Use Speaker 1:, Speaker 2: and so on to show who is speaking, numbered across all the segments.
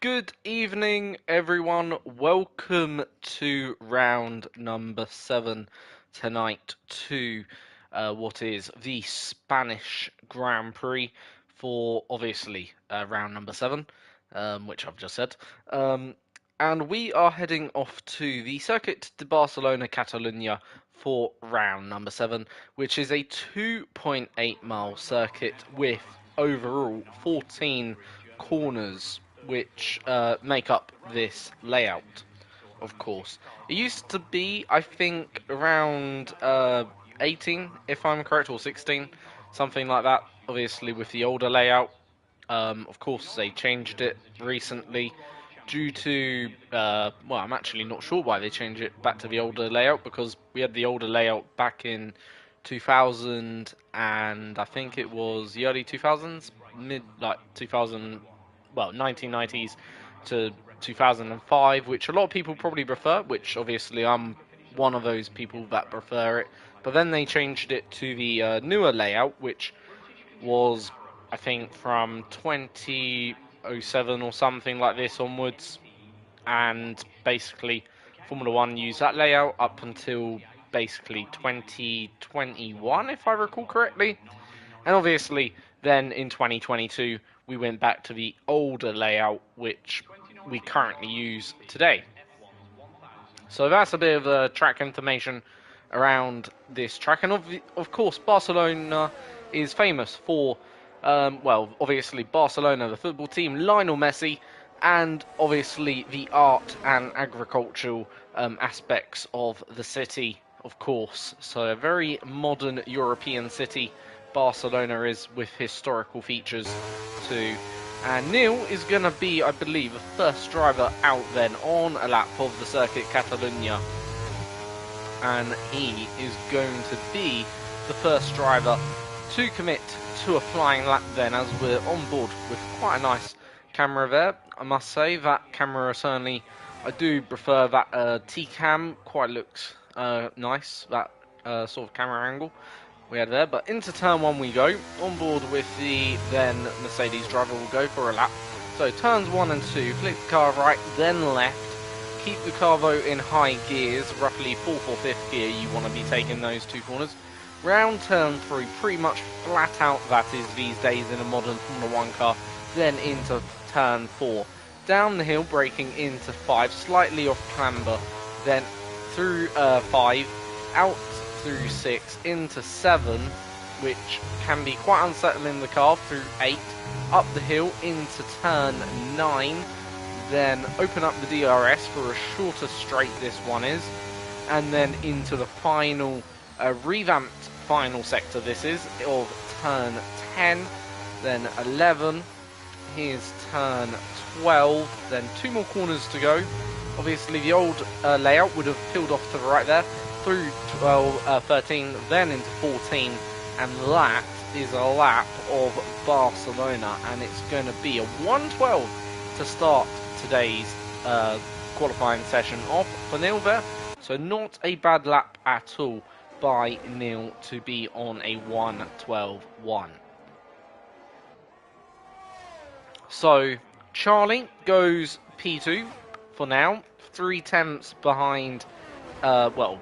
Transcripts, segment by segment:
Speaker 1: Good evening, everyone. Welcome to round number 7 tonight to what is the Spanish Grand Prix for obviously round number 7, which I've just said. And we are heading off to the Circuit de Barcelona Catalunya for round number 7, which is a 2.8 mile circuit with overall 14 corners which make up this layout, of course. It used to be, I think, around 18, if I'm correct, or 16, something like that, obviously with the older layout. Of course, they changed it recently due to, well, I'm actually not sure why they changed it back to the older layout, because we had the older layout back in 2000, and I think it was the early 2000s, like 2000, well, 1990s to 2005, which a lot of people probably prefer, which obviously I'm one of those people that prefer it. But then they changed it to the newer layout, which was, I think, from 2007 or something like this onwards. And basically, Formula One used that layout up until basically 2021, if I recall correctly. And obviously, then in 2022, we went back to the older layout, which we currently use today. So that's a bit of track information around this track. And of course, Barcelona is famous for, well, obviously Barcelona, the football team, Lionel Messi, and obviously the art and agricultural aspects of the city, of course. So a very modern European city Barcelona is, with historical features too. And Neil is going to be, I believe, the first driver out then on a lap of the Circuit Catalunya. And he is going to be the first driver to commit to a flying lap then, as we're on board with quite a nice camera there. I must say, that camera certainly, I do prefer that T-cam, quite looks nice, that sort of camera angle we had there. But into turn 1 we go, on board with the then Mercedes driver. Will go for a lap. So turns 1 and 2, flick the car right, then left, keep the car though in high gears, roughly 4th or 5th gear you want to be taking those two corners. Round turn 3, pretty much flat out that is these days in a modern Formula 1 car. Then into turn 4, down the hill, braking into 5, slightly off camber, then through 5, out through 6, into 7, which can be quite unsettling in the car, through 8, up the hill into turn 9, then open up the DRS for a shorter straight this one is, and then into the final, revamped final sector this is, of turn 10, then 11, here's turn 12, then 2 more corners to go. Obviously the old layout would have peeled off to the right there, through 13, then into 14, and that is a lap of Barcelona, and it's going to be a 1:12 to start today's qualifying session off for Neil there. So not a bad lap at all by Neil to be on a 1:12.1. So Charlie goes P2 for now, 3 tenths behind, well,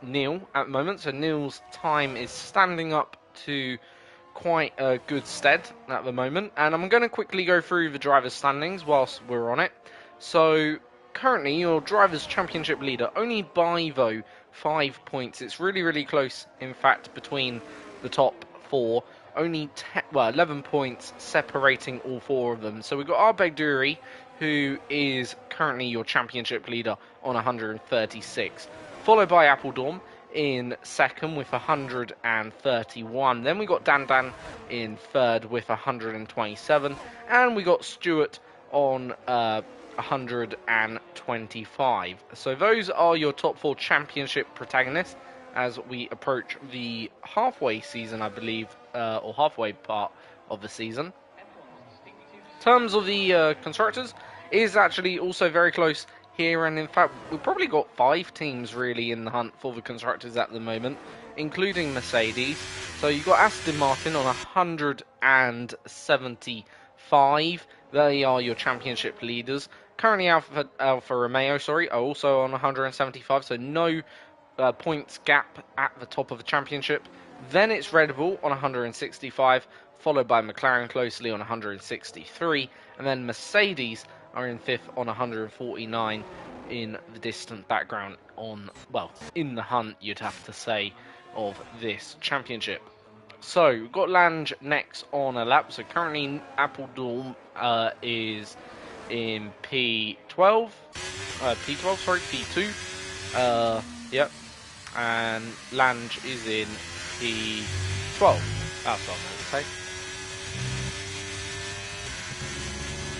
Speaker 1: Neil at the moment. So Neil's time is standing up to quite a good stead at the moment. And I'm going to quickly go through the drivers' standings whilst we're on it. So currently your drivers' championship leader, only by though 5 points. It's really, really close, in fact, between the top 4. Only 11 points separating all 4 of them. So we've got Arbejduri, who is currently your championship leader on 136. Followed by Appledorn in second with 131. Then we got Dan in third with 127. And we got Stewart on 125. So those are your top 4 championship protagonists as we approach the halfway season, I believe, or halfway part of the season. In terms of the constructors, is actually also very close here, and in fact we've probably got 5 teams really in the hunt for the constructors at the moment, including Mercedes. So you've got Aston Martin on 175, They are your championship leaders. Currently, Alfa Romeo, are also on 175, so no points gap at the top of the championship. Then it's Red Bull on 165, followed by McLaren closely on 163, and then Mercedes are in fifth on 149 in the distant background in the hunt, you'd have to say, of this championship. So, we've got Lange next on a lap. So, currently, Appledorn is in P12. P2. Yep. And Lange is in P12. That's what I was going to say.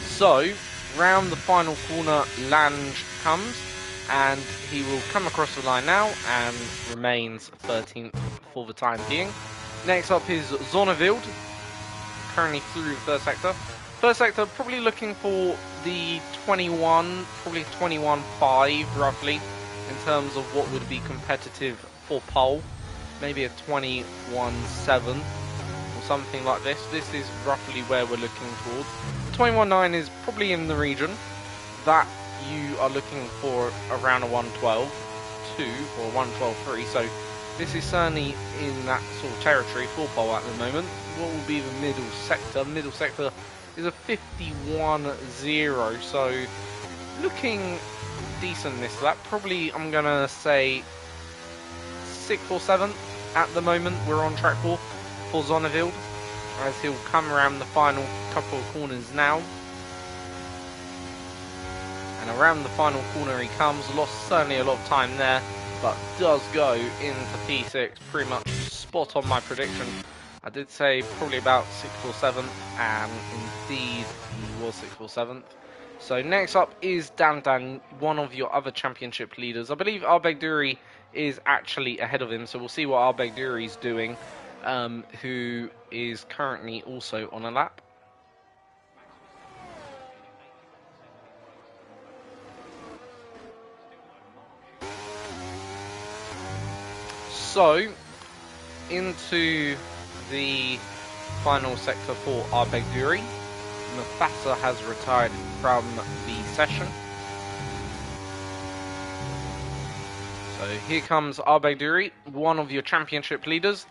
Speaker 1: So, round the final corner, Lange comes, and he will come across the line now and remains 13th for the time being. Next up is Zonneveld, currently through the first sector. First sector, probably looking for the 21, probably 21.5 roughly, in terms of what would be competitive for pole. Maybe a 21.7 or something like this. This is roughly where we're looking towards. 21.9 is probably in the region that you are looking for around a 112.2 or 112.3. So this is certainly in that sort of territory for pole at the moment. What will be the middle sector? Middle sector is a 51.0, so looking decent this lap. Probably I'm gonna say 6th or 7th at the moment. We're on track for Zonneveld, as he'll come around the final couple of corners now. And around the final corner he comes. Lost certainly a lot of time there, but does go into P6, pretty much spot on my prediction. I did say probably about 6th or 7th, and indeed he was 6th or 7th. So next up is Dan, one of your other championship leaders. I believe Al-Baghduri is actually ahead of him, so we'll see what Al-Baghduri is doing, who is currently also on a lap. So, into the final sector for Al-Baghduri. Mufasa has retired from the session. So here comes Al-Baghduri, one of your championship leaders,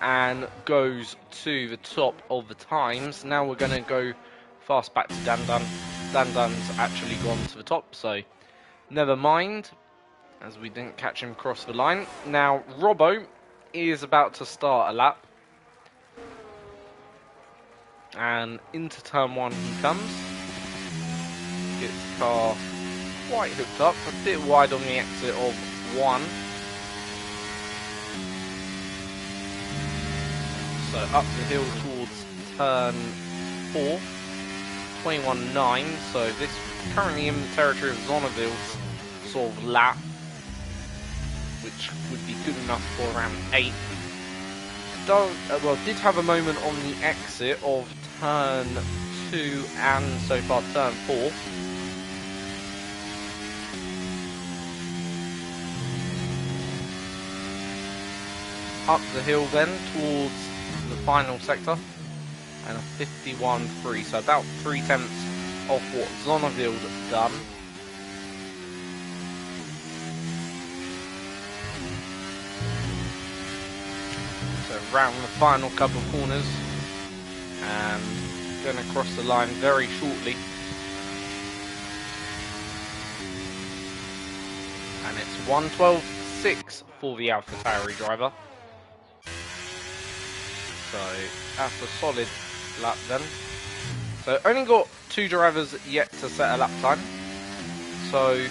Speaker 1: and goes to the top of the times. Now we're going to go fast back to Dan. Dan's actually gone to the top, so never mind, as we didn't catch him cross the line. Now Robbo is about to start a lap, and into turn 1 he comes. Gets the car quite hooked up, a bit wide on the exit of 1. So up the hill towards turn 4, 21.9. So this currently in the territory of Zonneveld's sort of lap, which would be good enough for around 8. Did have a moment on the exit of turn 2 and so far turn 4. Up the hill then towards the final sector, and a 51.3, so about 3/10 of what Zonneveld done. So round the final couple of corners, and going to cross the line very shortly. And it's 112.6 for the AlphaTauri driver. So that's a solid lap then. So only got 2 drivers yet to set a lap time. So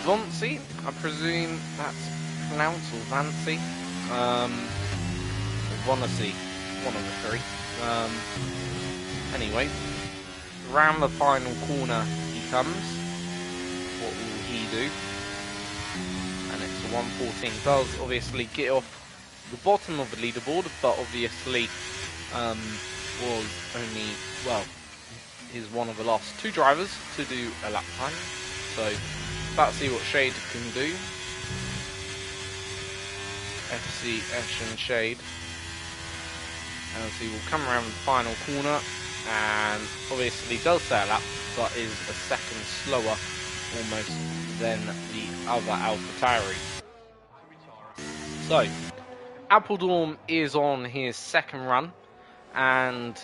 Speaker 1: Vonsi, I presume that's pronounced, or Vancy, Vonasi, one of the 3. Anyway, round the final corner he comes. What will he do? And it's a 114. Does obviously get off the bottom of the leaderboard, but obviously was only, is one of the last 2 drivers to do a lap time. So let's see what Shade can do. FC Esh and Shade, as he will come around the final corner and obviously does set a lap, but is a second slower almost than the other AlphaTauri. So, Appledorn is on his second run, and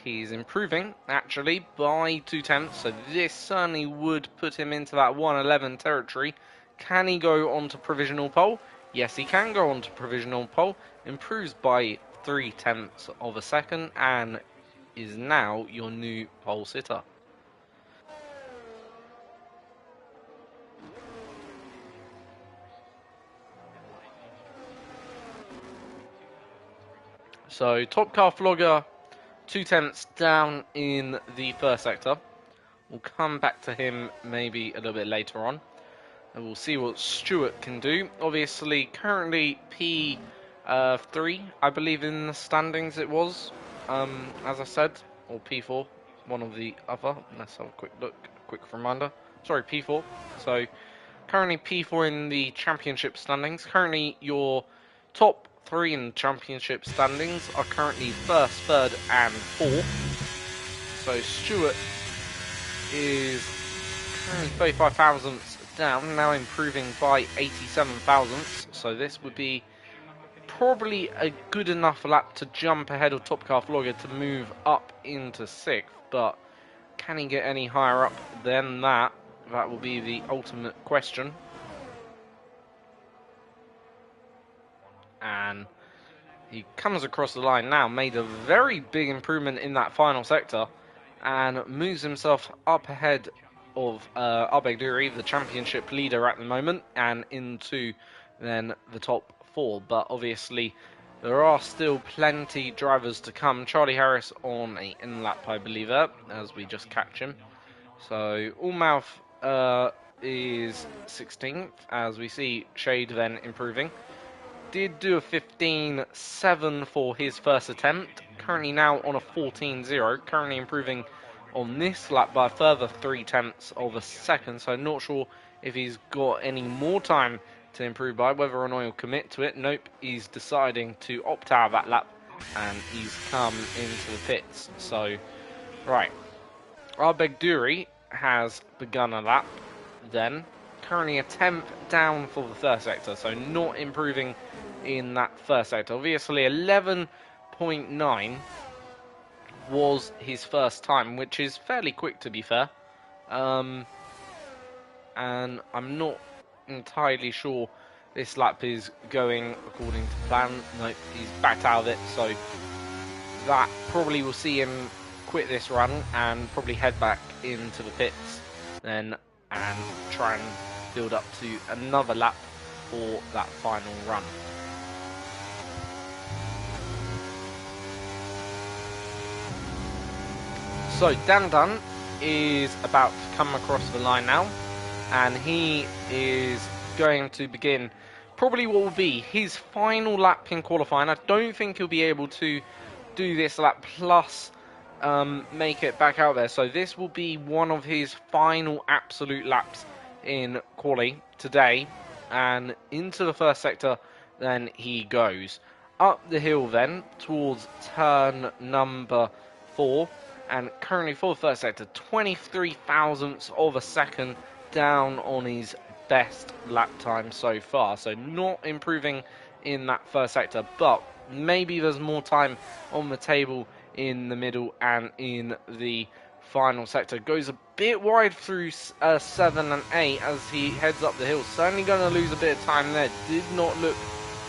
Speaker 1: he's improving actually by 2/10, so this certainly would put him into that 111 territory. Can he go on to provisional pole? Yes, he can go on to provisional pole, improves by 0.3 of a second, and is now your new pole sitter. So top car flogger 0.2 down in the first sector. We'll come back to him maybe a little bit later on. And we'll see what Stewart can do. Obviously, currently P3, I believe in the standings it was, as I said, or P4, one of the other. Let's have a quick look, quick reminder. Sorry, P4. So, currently P4 in the championship standings. Currently, your top 3 in the championship standings are currently first, third, and fourth. So, Stewart is currently 35 thousandths down, now improving by 87 thousandths, so this would be probably a good enough lap to jump ahead of Top Car Flogger to move up into 6th, but can he get any higher up than that? That will be the ultimate question. And he comes across the line now, made a very big improvement in that final sector, and moves himself up ahead of Arbejduri, the championship leader at the moment, and into then the top 4. But obviously, there are still plenty drivers to come. Charlie Harris on a in-lap, I believe, as we just catch him. So, Allmouth is 16th, as we see Shade then improving. Did do a 15.7 for his first attempt, currently now on a 14.0, currently improving on this lap by a further 0.3 of a second, so not sure if he's got any more time to improve by, whether or not he'll commit to it. Nope, he's deciding to opt out of that lap, and he's come into the pits. So, right, Arbejduri has begun a lap then, currently a temp down for the third sector, so not improving in that first sector. Obviously 11.9 was his first time, which is fairly quick to be fair, and I'm not entirely sure this lap is going according to plan. Nope, he's backed out of it, so that probably will see him quit this run and probably head back into the pits then and try and build up to another lap for that final run. So Dan Dunn is about to come across the line now, and he is going to begin probably what will be his final lap in qualifying. I don't think he'll be able to do this lap plus make it back out there, so this will be one of his final absolute laps in quali today, and into the first sector then he goes. Up the hill then towards turn number 4, and currently for the first sector 23 thousandths of a second down on his best lap time so far, so not improving in that first sector, but maybe there's more time on the table in the middle and in the final sector. Goes a bit wide through 7 and 8 as he heads up the hill. Certainly going to lose a bit of time there. Did not look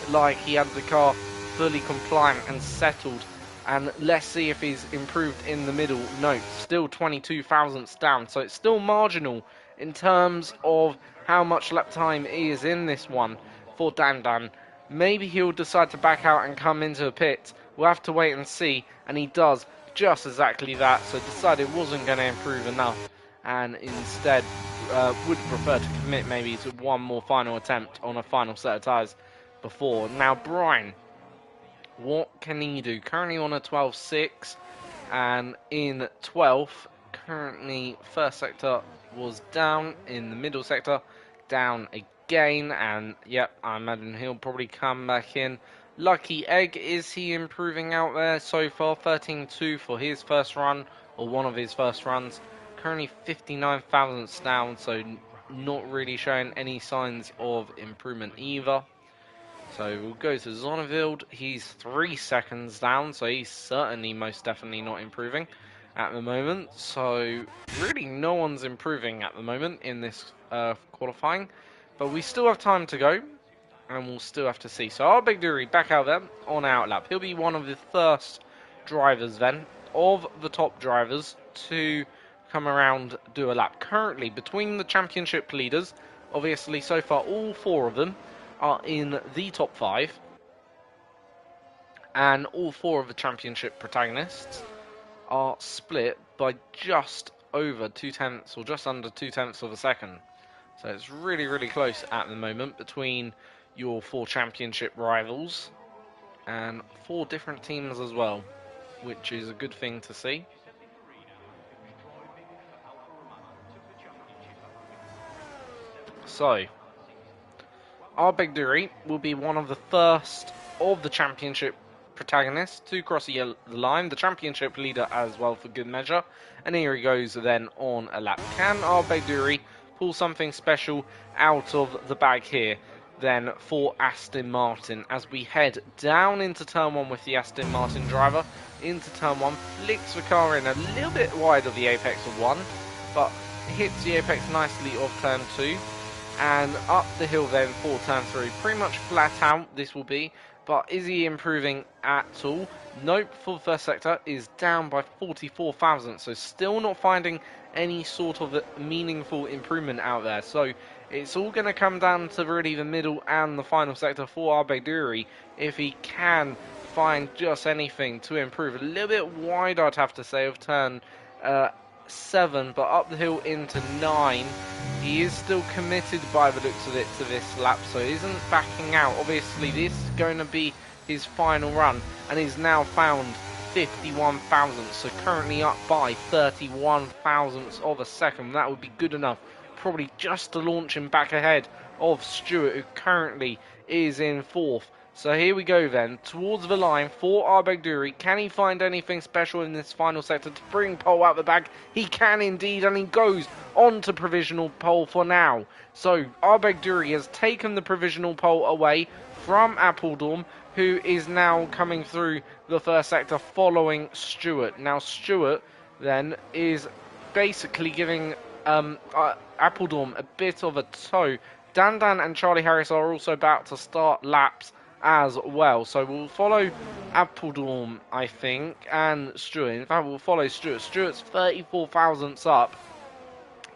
Speaker 1: like he had the car fully compliant and settled. And let's see if he's improved in the middle. No, still 22 thousandths down. So it's still marginal in terms of how much lap time he is in this one for Dan Dan. Maybe he'll decide to back out and come into a pit. We'll have to wait and see. And he does just exactly that. So decided wasn't going to improve enough. And instead would prefer to commit maybe to one more final attempt on a final set of tyres before. Now Brian, what can he do? Currently on a 12.6 and in 12th. Currently first sector was down, in the middle sector down again, and yep, I imagine he'll probably come back in. Lucky Egg, is he improving out there so far? 13.2 for his first run or one of his first runs. Currently 59 thousandths down, so not really showing any signs of improvement either. So we'll go to Zonnevild. He's 3 seconds down, so he's certainly most definitely not improving at the moment. So really no one's improving at the moment in this qualifying. But we still have time to go, and we'll still have to see. So our Big Duri back out there on our lap. He'll be one of the first drivers then, of the top drivers, to come around, do a lap. Currently, between the championship leaders, obviously so far all 4 of them are in the top 5, and all 4 of the championship protagonists are split by just over 2/10 or just under 2/10 of a second. So it's really, really close at the moment between your 4 championship rivals and 4 different teams as well, which is a good thing to see. So our Big Duri will be one of the first of the championship protagonists to cross the line, the championship leader as well for good measure. And here he goes then on a lap. Can our Big Duri pull something special out of the bag here then for Aston Martin as we head down into turn 1 with the Aston Martin driver into turn 1, flicks the car in a little bit wide of the apex of 1, but hits the apex nicely of turn 2. And up the hill then for turn 3, pretty much flat out this will be, but is he improving at all? Nope, for the first sector is down by 44 thousandths, so still not finding any sort of meaningful improvement out there. So it's all going to come down to really the middle and the final sector for our Big Duri if he can find just anything to improve. A little bit wide, I'd have to say, of turn 7, but up the hill into 9. He is still committed by the looks of it to this lap, so he isn't backing out. Obviously this is going to be his final run, and he's now found 51 thousandths, so currently up by 31 thousandths of a second. That would be good enough, probably just to launch him back ahead of Stewart, who currently is in 4th. So here we go then, towards the line for our Big Duri. Can he find anything special in this final sector to bring pole out the bag? He can indeed, and he goes on to provisional pole for now. So our Big Duri has taken the provisional pole away from Appledorn, who is now coming through the first sector following Stewart. Now Stewart then is basically giving Appledorn a bit of a tow. Dan and Charlie Harris are also about to start laps as well. So we'll follow Appledorn, I think, and Stewart. In fact, we'll follow Stewart. Stewart's 34 thousandths up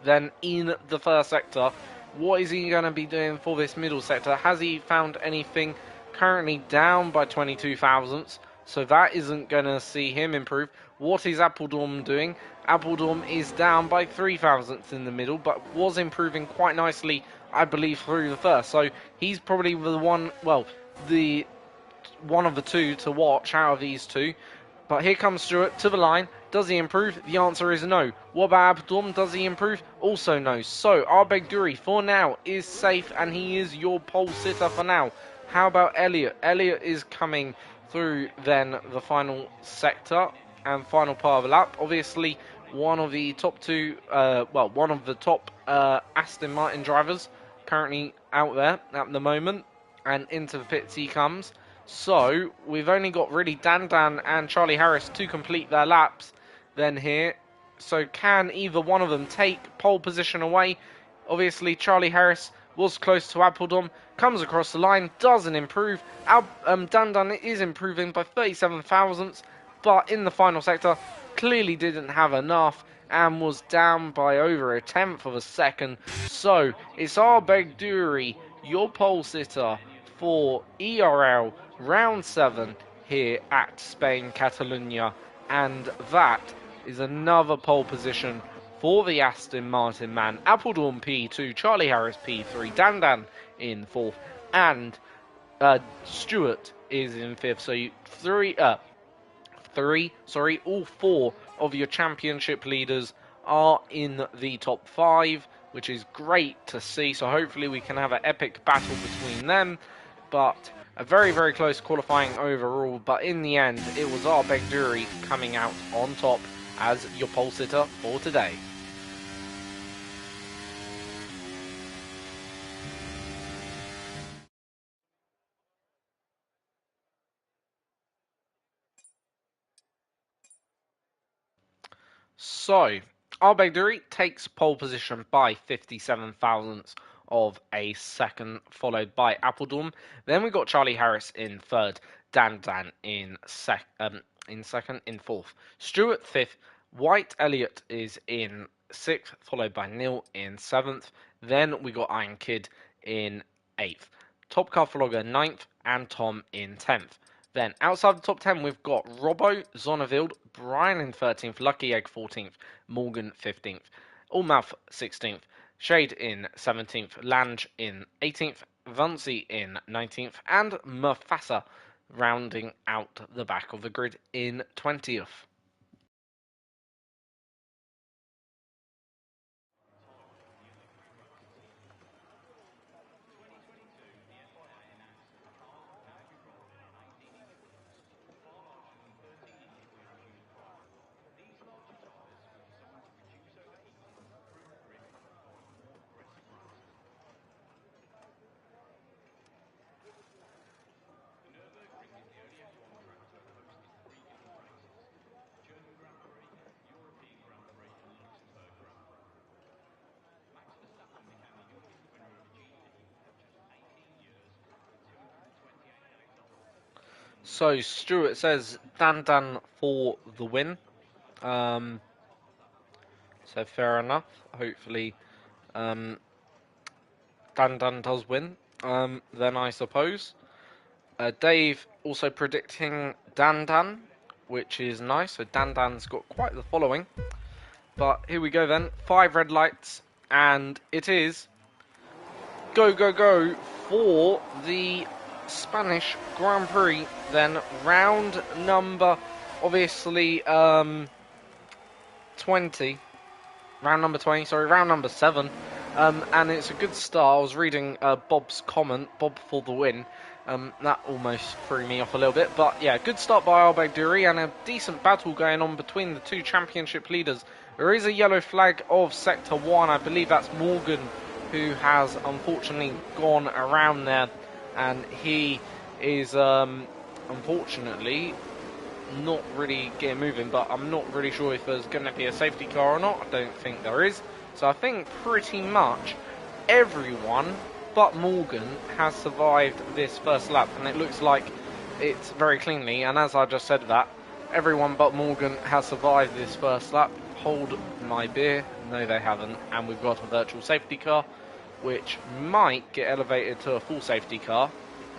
Speaker 1: then in the first sector. What is he going to be doing for this middle sector? Has he found anything? Currently down by 22 thousandths, so that isn't going to see him improve. What is Appledorn doing? Appledorn is down by 3 thousandths in the middle, but was improving quite nicely, I believe, through the first. So he's probably the one, well, the one of the 2 to watch out of these 2. But here comes Stewart to the line. Does he improve? The answer is no. What about Appledorn? Does he improve? Also no. So our Big Duri for now is safe, and he is your pole sitter for now. How about Elliot? Elliot is coming through then the final sector and final part of the lap. Obviously one of the top 2, one of the top Aston Martin drivers currently out there at the moment, and into the pits he comes. So we've only got really Dan and Charlie Harris to complete their laps then here. So can either one of them take pole position away? Obviously Charlie Harris was close to Appledorn, comes across the line, doesn't improve. Dan is improving by 37 thousandths, but in the final sector clearly didn't have enough and was down by over 1/10 of a second. So it's our Big Duri, your pole sitter for ERL round 7 here at Spain, Catalonia, and that is another pole position for the Aston Martin man. Appledorn P2, Charlie Harris P3, Dan in 4th, and Stewart is in 5th. So all 4 of your championship leaders are in the top 5, which is great to see. So hopefully we can have an epic battle between them. But a very, very close qualifying overall. But in the end, it was our Big Duri coming out on top as your pole sitter for today. So, Al-Baghdadi takes pole position by 57 thousandths of a second, followed by Appledorn. Then we got Charlie Harris in third, Dan in second, in fourth, Stewart fifth, White Elliott is in sixth, followed by Neil in seventh. Then we got Iron Kid in eighth, Top Car Vlogger ninth, and Tom in 10th. Then, outside the top 10, we've got Robbo, Zonnevild, Brian in 13th, Lucky Egg 14th, Morgan 15th, Allmouth 16th, Shade in 17th, Lange in 18th, Vunzi in 19th, and Mufasa rounding out the back of the grid in 20th. So Stuart says Dan for the win. So fair enough. Hopefully, Dan does win. Then I suppose. Dave also predicting Dan, which is nice. So Dan's got quite the following. But here we go then. 5 red lights, and it is go for the Spanish Grand Prix. Then round number, obviously, 20. Round number 20, sorry, round number 7. And it's a good start. I was reading Bob's comment, Bob for the win. That almost threw me off a little bit. But yeah, good start by Al-Baghdadi and a decent battle going on between the two championship leaders. There is a yellow flag of Sector 1. I believe that's Morgan, who has unfortunately gone around there. And he is, unfortunately, not really getting moving. But I'm not really sure if there's going to be a safety car or not. I don't think there is. So I think pretty much everyone but Morgan has survived this first lap, and it looks like it's very cleanly. And as I just said that, everyone but Morgan has survived this first lap. Hold my beer. No, they haven't. And we've got a virtual safety car, which might get elevated to a full safety car.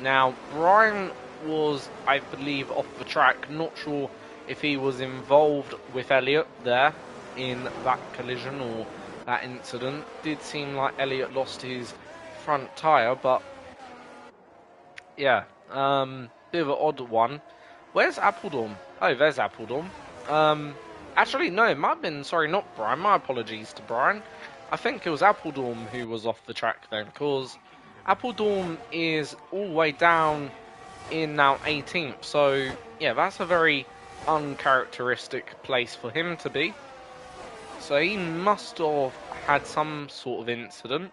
Speaker 1: Now, Brian was, I believe, off the track. Not sure if he was involved with Elliott there in that collision or that incident. Did seem like Elliott lost his front tyre, but yeah, bit of an odd one. Where's Appledorn? Oh, there's Appledorn. Actually, no, it might have been, sorry, not Brian. My apologies to Brian. I think it was Appledorn who was off the track then, because Appledorn is all the way down in now 18th. So, yeah, that's a very uncharacteristic place for him to be. So he must have had some sort of incident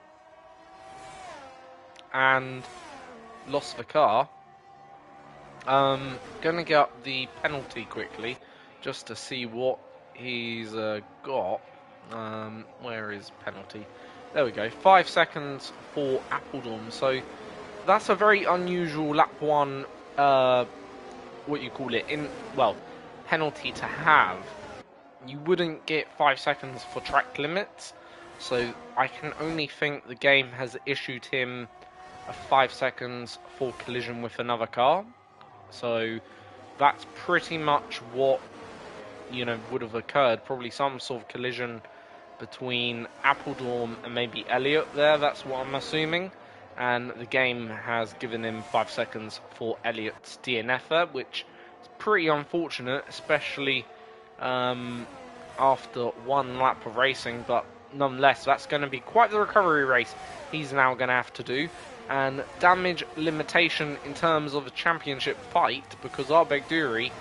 Speaker 1: and lost the car. Gonna get up the penalty quickly just to see what he's got. Where is penalty? There we go. 5 seconds for Appledorn. So that's a very unusual lap 1. What you call it? Penalty to have. You wouldn't get 5 seconds for track limits. So I can only think the game has issued him a 5 seconds for collision with another car. So that's pretty much what, would have occurred. Probably some sort of collision between Appledorn and maybe Elliott there. That's what I'm assuming. And the game has given him 5 seconds for Elliott's DNF there, which is pretty unfortunate, especially after 1 lap of racing. But nonetheless, that's going to be quite the recovery race he's now going to have to do. And damage limitation in terms of a championship fight, because Al-Baghdadi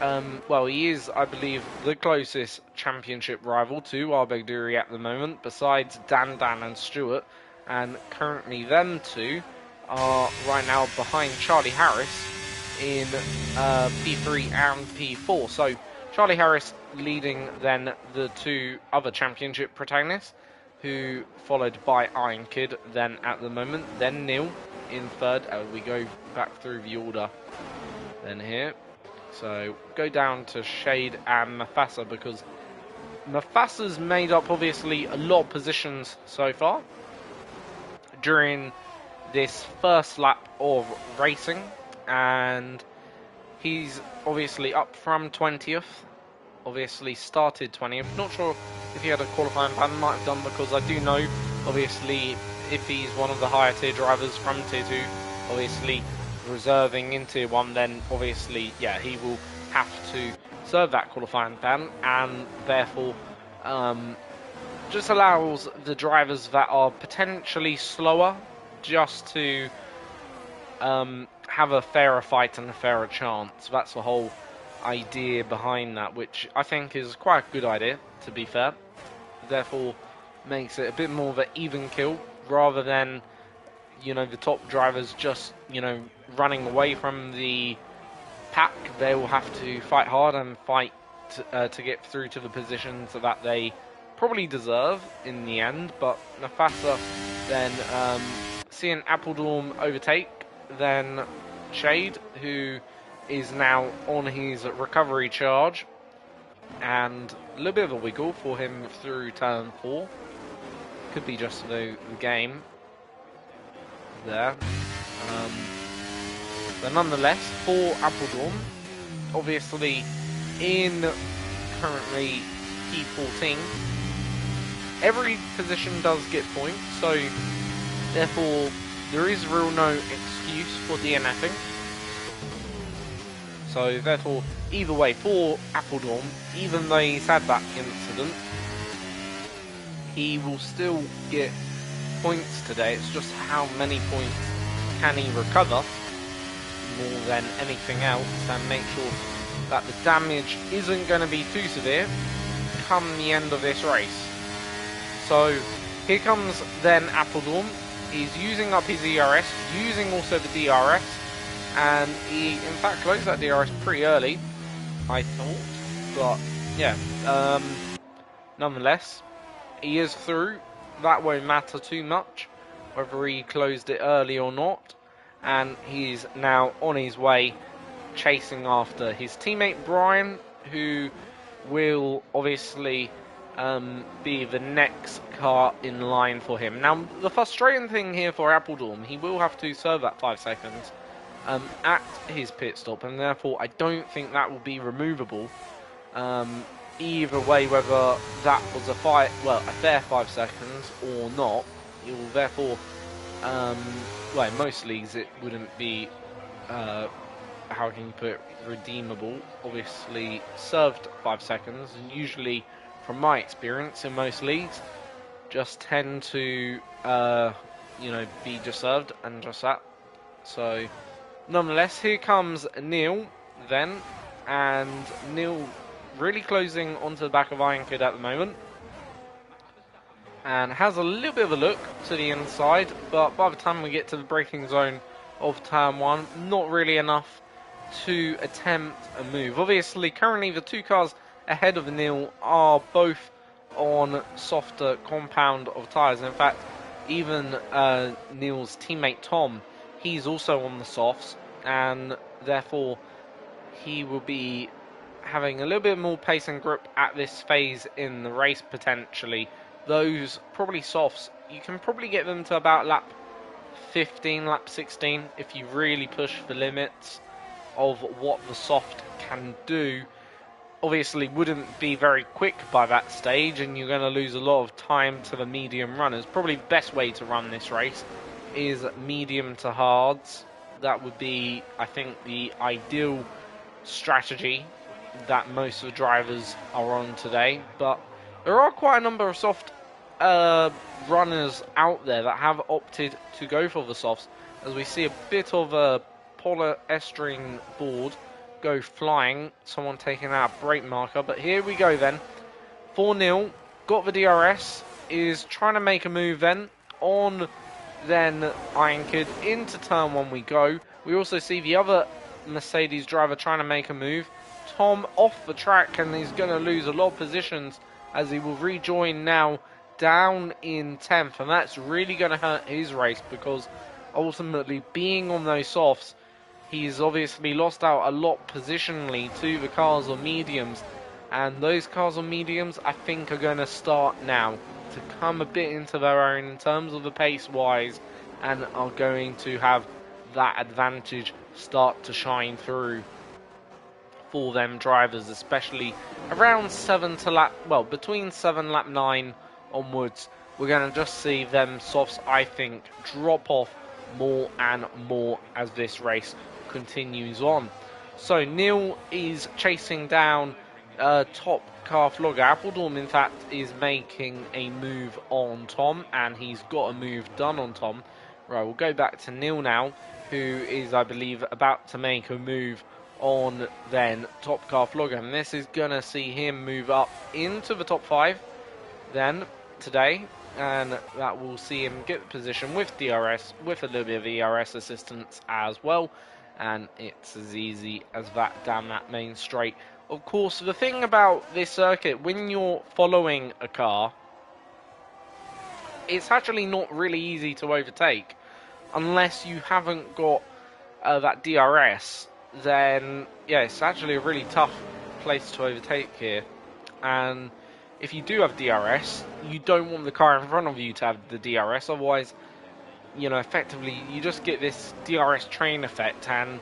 Speaker 1: Well, he is, I believe, the closest championship rival to Arbejduri at the moment, besides Dan and Stewart. And currently, them two are right now behind Charlie Harris in P3 and P4. So, Charlie Harris leading then the two other championship protagonists, who followed by Iron Kid then at the moment, then Neil in third. We go back through the order then here. So go down to Shade and Mafasa, because Mafasa's made up obviously a lot of positions so far during this first lap of racing, and he's obviously up from 20th, obviously started 20th. Not sure if he had a qualifying ban, might have done, because I do know obviously if he's one of the higher tier drivers from tier 2, obviously reserving in tier 1, then obviously, yeah, he will have to serve that qualifying ban, and therefore just allows the drivers that are potentially slower just to have a fairer fight and a fairer chance. That's the whole idea behind that, which I think is quite a good idea, to be fair. Therefore makes it a bit more of an even kill, rather than, you know, the top drivers just, you know, running away from the pack. They will have to fight hard and fight to get through to the positions that they probably deserve in the end. But Nafasa then seeing Appledorm overtake, then Shade, who is now on his recovery charge, and a little bit of a wiggle for him through turn 4. Could be just the game there. But nonetheless, for Appledorm, obviously in currently P14, every position does get points, so therefore there is real no excuse for DNFing. So therefore, either way, for Appledorm, even though he's had that incident, he will still get points today. It's just how many points can he recover more than anything else, and make sure that the damage isn't going to be too severe come the end of this race. So here comes then Appledorm. He's using up his ERS, using also the DRS, and he in fact closed that DRS pretty early, I thought. But yeah, nonetheless, he is through. That won't matter too much, whether he closed it early or not. And he's now on his way, chasing after his teammate Brian, who will obviously be the next car in line for him. Now, the frustrating thing here for Appledorm, he will have to serve that 5 seconds at his pit stop, and therefore I don't think that will be removable. Either way, whether that was a fair 5 seconds or not, it will therefore, well, in most leagues it wouldn't be, how can you put it, redeemable. Obviously, served 5 seconds, and usually, from my experience in most leagues, just tend to, you know, be just served and just that. So, nonetheless, here comes Neil then, and Neil really closing onto the back of Iron Kid at the moment, and has a little bit of a look to the inside, but by the time we get to the braking zone of turn 1, not really enough to attempt a move. Obviously, currently the two cars ahead of Neil are both on softer compound of tyres. In fact, even Neil's teammate Tom, he's also on the softs, and therefore he will be having a little bit more pace and grip at this phase in the race potentially. Those probably softs, you can probably get them to about lap 15, lap 16 if you really push the limits of what the soft can do. Obviously wouldn't be very quick by that stage, and you're going to lose a lot of time to the medium runners. Probably the best way to run this race is medium to hards. That would be, I think, the ideal strategy that most of the drivers are on today. But there are quite a number of soft runners out there that have opted to go for the softs, as we see a bit of a polyestering board go flying. Someone taking out a brake marker. But here we go then. 4-0. Got the DRS. Is trying to make a move then. On then Iron Kid. Into turn 1 we go. We also see the other Mercedes driver trying to make a move. Tom off the track, and he's going to lose a lot of positions as he will rejoin now down in 10th. And that's really going to hurt his race, because ultimately being on those softs, he's obviously lost out a lot positionally to the cars or mediums, and those cars or mediums I think are going to start now to come a bit into their own in terms of the pace wise, and are going to have that advantage start to shine through for them drivers, especially around 7 to lap, well, between 7 lap 9 onwards. We're going to just see them softs, I think, drop off more and more as this race continues on. So Neil is chasing down top car flogger. Appledorm, in fact, is making a move on Tom, and he's got a move done on Tom. Right, we'll go back to Neil now, who is, I believe, about to make a move on then top car flogger, and this is going to see him move up into the top 5 then today, and that will see him get the position with DRS, with a little bit of ERS assistance as well, and it's as easy as that down that main straight. Of course, the thing about this circuit, when you're following a car, it's actually not really easy to overtake unless you haven't got that DRS. Then yeah, it's actually a really tough place to overtake here, and if you do have DRS, you don't want the car in front of you to have the DRS, otherwise, you know, effectively you just get this DRS train effect, and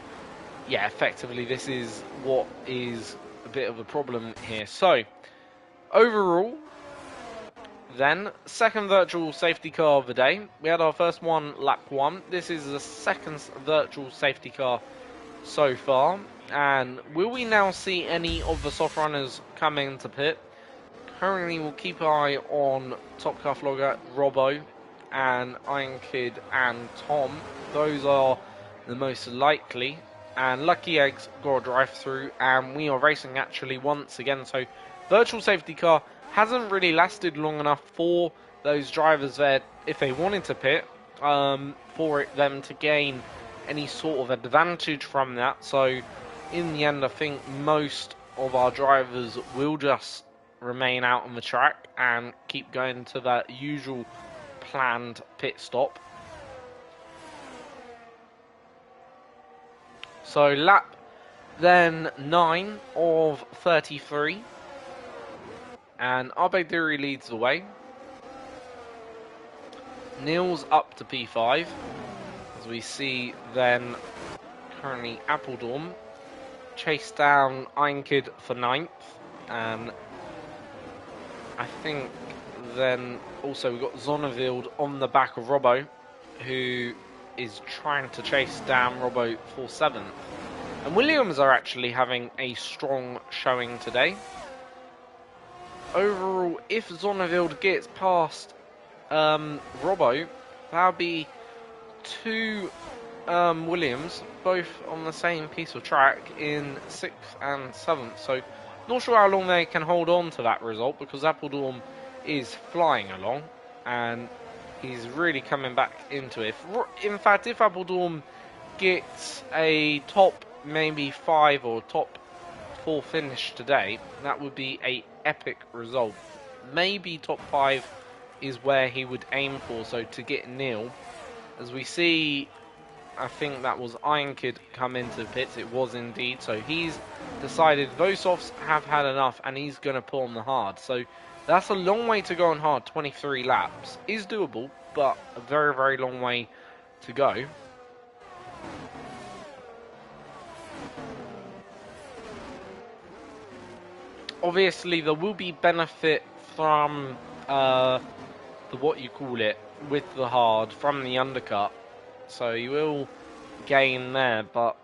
Speaker 1: yeah, effectively this is what is a bit of a problem here. So overall then, second virtual safety car of the day. We had our first one lap 1. This is the second virtual safety car so far, and will we now see any of the soft runners come into pit? Currently we'll keep an eye on top car flogger, Robbo, and Iron Kid and Tom. Those are the most likely, and Lucky Eggs got a drive through, and we are racing actually once again. So virtual safety car hasn't really lasted long enough for those drivers there, if they wanted to pit, for them to gain any sort of advantage from that. So in the end, I think most of our drivers will just remain out on the track and keep going to that usual planned pit stop. So lap then 9 of 33, and Abeduri leads the way. Neil's up to P5, as we see then currently Appledorm chase down Iron Kid for 9th, and I think then also we've got Zonnevild on the back of Robbo, who is trying to chase down Robbo for 7th. And Williams are actually having a strong showing today. Overall, if Zonnevild gets past Robbo, that'll be 2 Williams, both on the same piece of track in 6th and 7th. So not sure how long they can hold on to that result, because Appledorm is flying along and he's really coming back into it. In fact, if Appledorm gets a top maybe 5 or top 4 finish today, that would be a epic result. Maybe top 5 is where he would aim for, so to get Neil. As we see, I think that was Iron Kid come into the pits. It was indeed. So he's decided those softs have had enough, and he's going to pull on the hard. So that's a long way to go on hard. 23 laps is doable, but a very, very long way to go. Obviously, there will be benefit from what you call it, with the hard, from the undercut. So you will gain there, but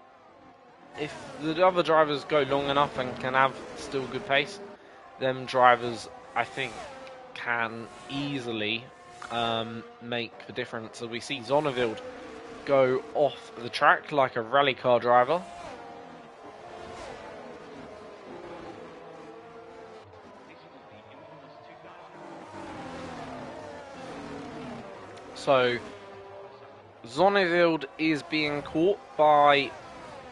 Speaker 1: if the other drivers go long enough and can have still good pace, them drivers, I think, can easily make the difference. So we see Zonnevild go off the track like a rally car driver. So Zonnevild is being caught by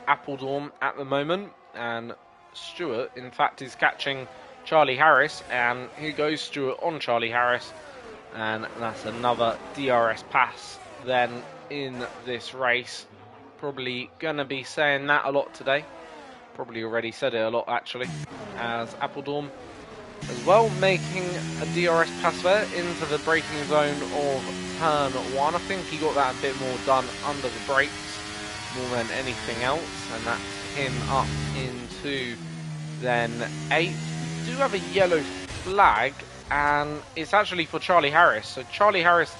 Speaker 1: Appledorn at the moment, and Stewart, in fact, is catching Charlie Harris, and here goes Stewart on Charlie Harris, and that's another DRS pass then in this race. Probably gonna be saying that a lot today. Probably already said it a lot actually, as Appledorn as well making a DRS pass there into the braking zone of turn 1. I think he got that a bit more done under the brakes more than anything else, and that's him up into then 8th. We do have a yellow flag, and it's actually for Charlie Harris. So Charlie Harris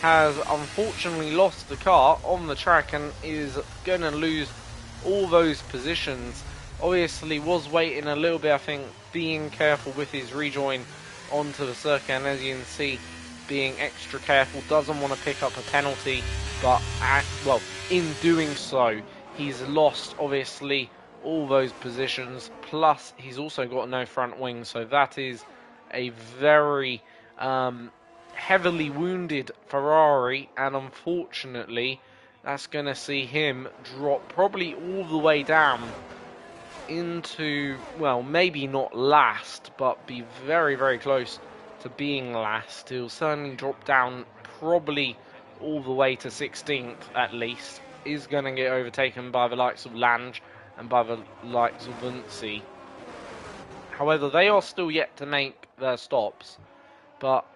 Speaker 1: has unfortunately lost the car on the track and is going to lose all those positions. Obviously was waiting a little bit, I think, being careful with his rejoin onto the circuit, and as you can see, being extra careful, doesn't want to pick up a penalty, but well, in doing so, he's lost obviously all those positions, plus he's also got no front wing, so that is a very heavily wounded Ferrari, and unfortunately that's going to see him drop probably all the way down into, well, maybe not last, but be very, very close to being last. He'll certainly drop down probably all the way to 16th at least. Is going to get overtaken by the likes of Lange and by the likes of Vinci. However, they are still yet to make their stops, but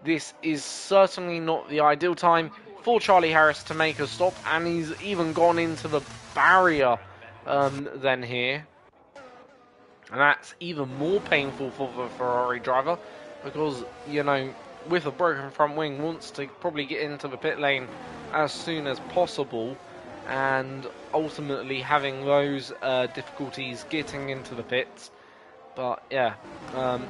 Speaker 1: this is certainly not the ideal time for Charlie Harris to make a stop, and he's even gone into the barrier then here. And that's even more painful for the Ferrari driver because, you know, with a broken front wing, wants to probably get into the pit lane as soon as possible, and ultimately having those difficulties getting into the pits. But yeah,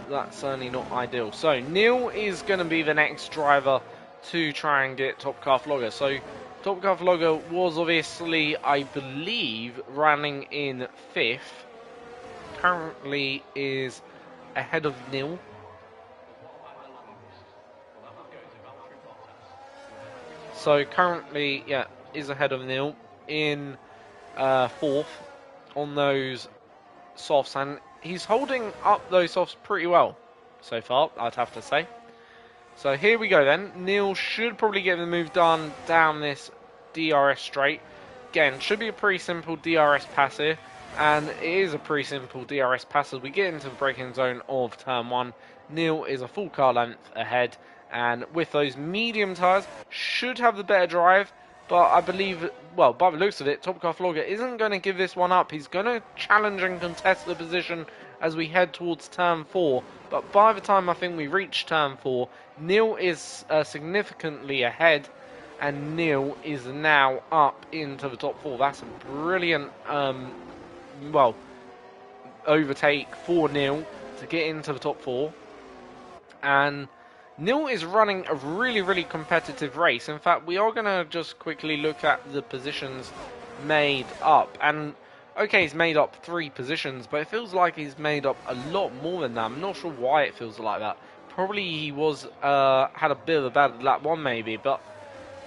Speaker 1: that's certainly not ideal. So Neil is going to be the next driver to try and get Top Car Vlogger. So Top Car Vlogger was obviously, I believe, running in 5th. Currently is ahead of Neil. So currently, yeah, is ahead of Neil in 4th on those softs, and he's holding up those softs pretty well so far, I'd have to say. So here we go then. Neil should probably get the move done down this DRS straight. Again, should be a pretty simple DRS pass here. And it is a pretty simple DRS pass as we get into the braking zone of turn 1. Neil is a full car length ahead, and with those medium tyres, should have the better drive. But I believe, well, by the looks of it, Top Car Vlogger isn't going to give this one up. He's going to challenge and contest the position as we head towards turn 4. But by the time I think we reach turn 4, Neil is significantly ahead, and Neil is now up into the top 4. That's a brilliant well, overtake for Neil to get into the top 4. And Neil is running a really, really competitive race. In fact, we are going to just quickly look at the positions made up. And, okay, he's made up 3 positions, but it feels like he's made up a lot more than that. I'm not sure why it feels like that. Probably he was had a bit of a bad lap 1 maybe, but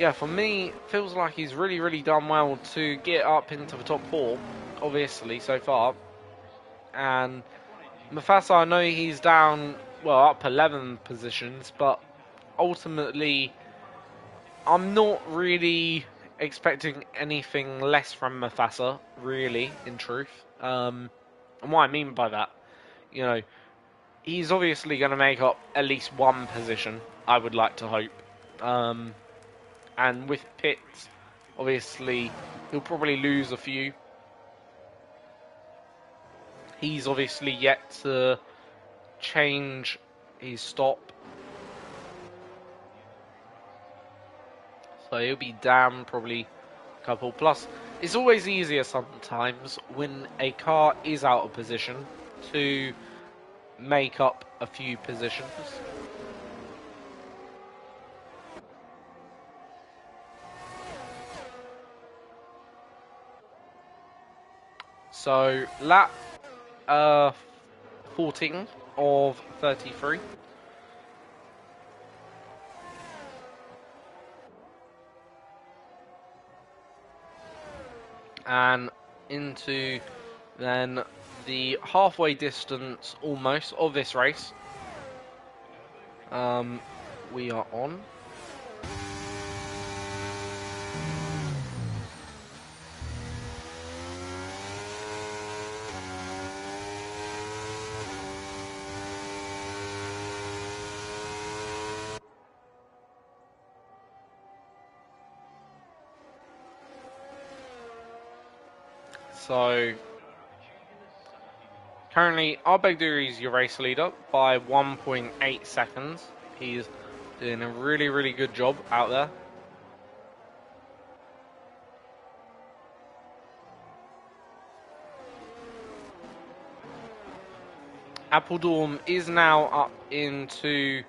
Speaker 1: yeah, for me, it feels like he's really, really done well to get up into the top 4. Obviously, so far. And Mufasa, I know he's down, well, up 11 positions, but ultimately, I'm not really expecting anything less from Mufasa, really, in truth. And what I mean by that, you know, he's obviously going to make up at least 1 position, I would like to hope. And with pits, obviously, he'll probably lose a few. He's obviously yet to change his stop. So he'll be down probably a couple. Plus, it's always easier sometimes when a car is out of position to make up a few positions. So, lap 14 of 33. and into then the halfway distance almost of this race. We are on. So currently, Arbejduri is your race leader by 1.8 seconds. He's doing a really, really good job out there. Appledorm is now up into,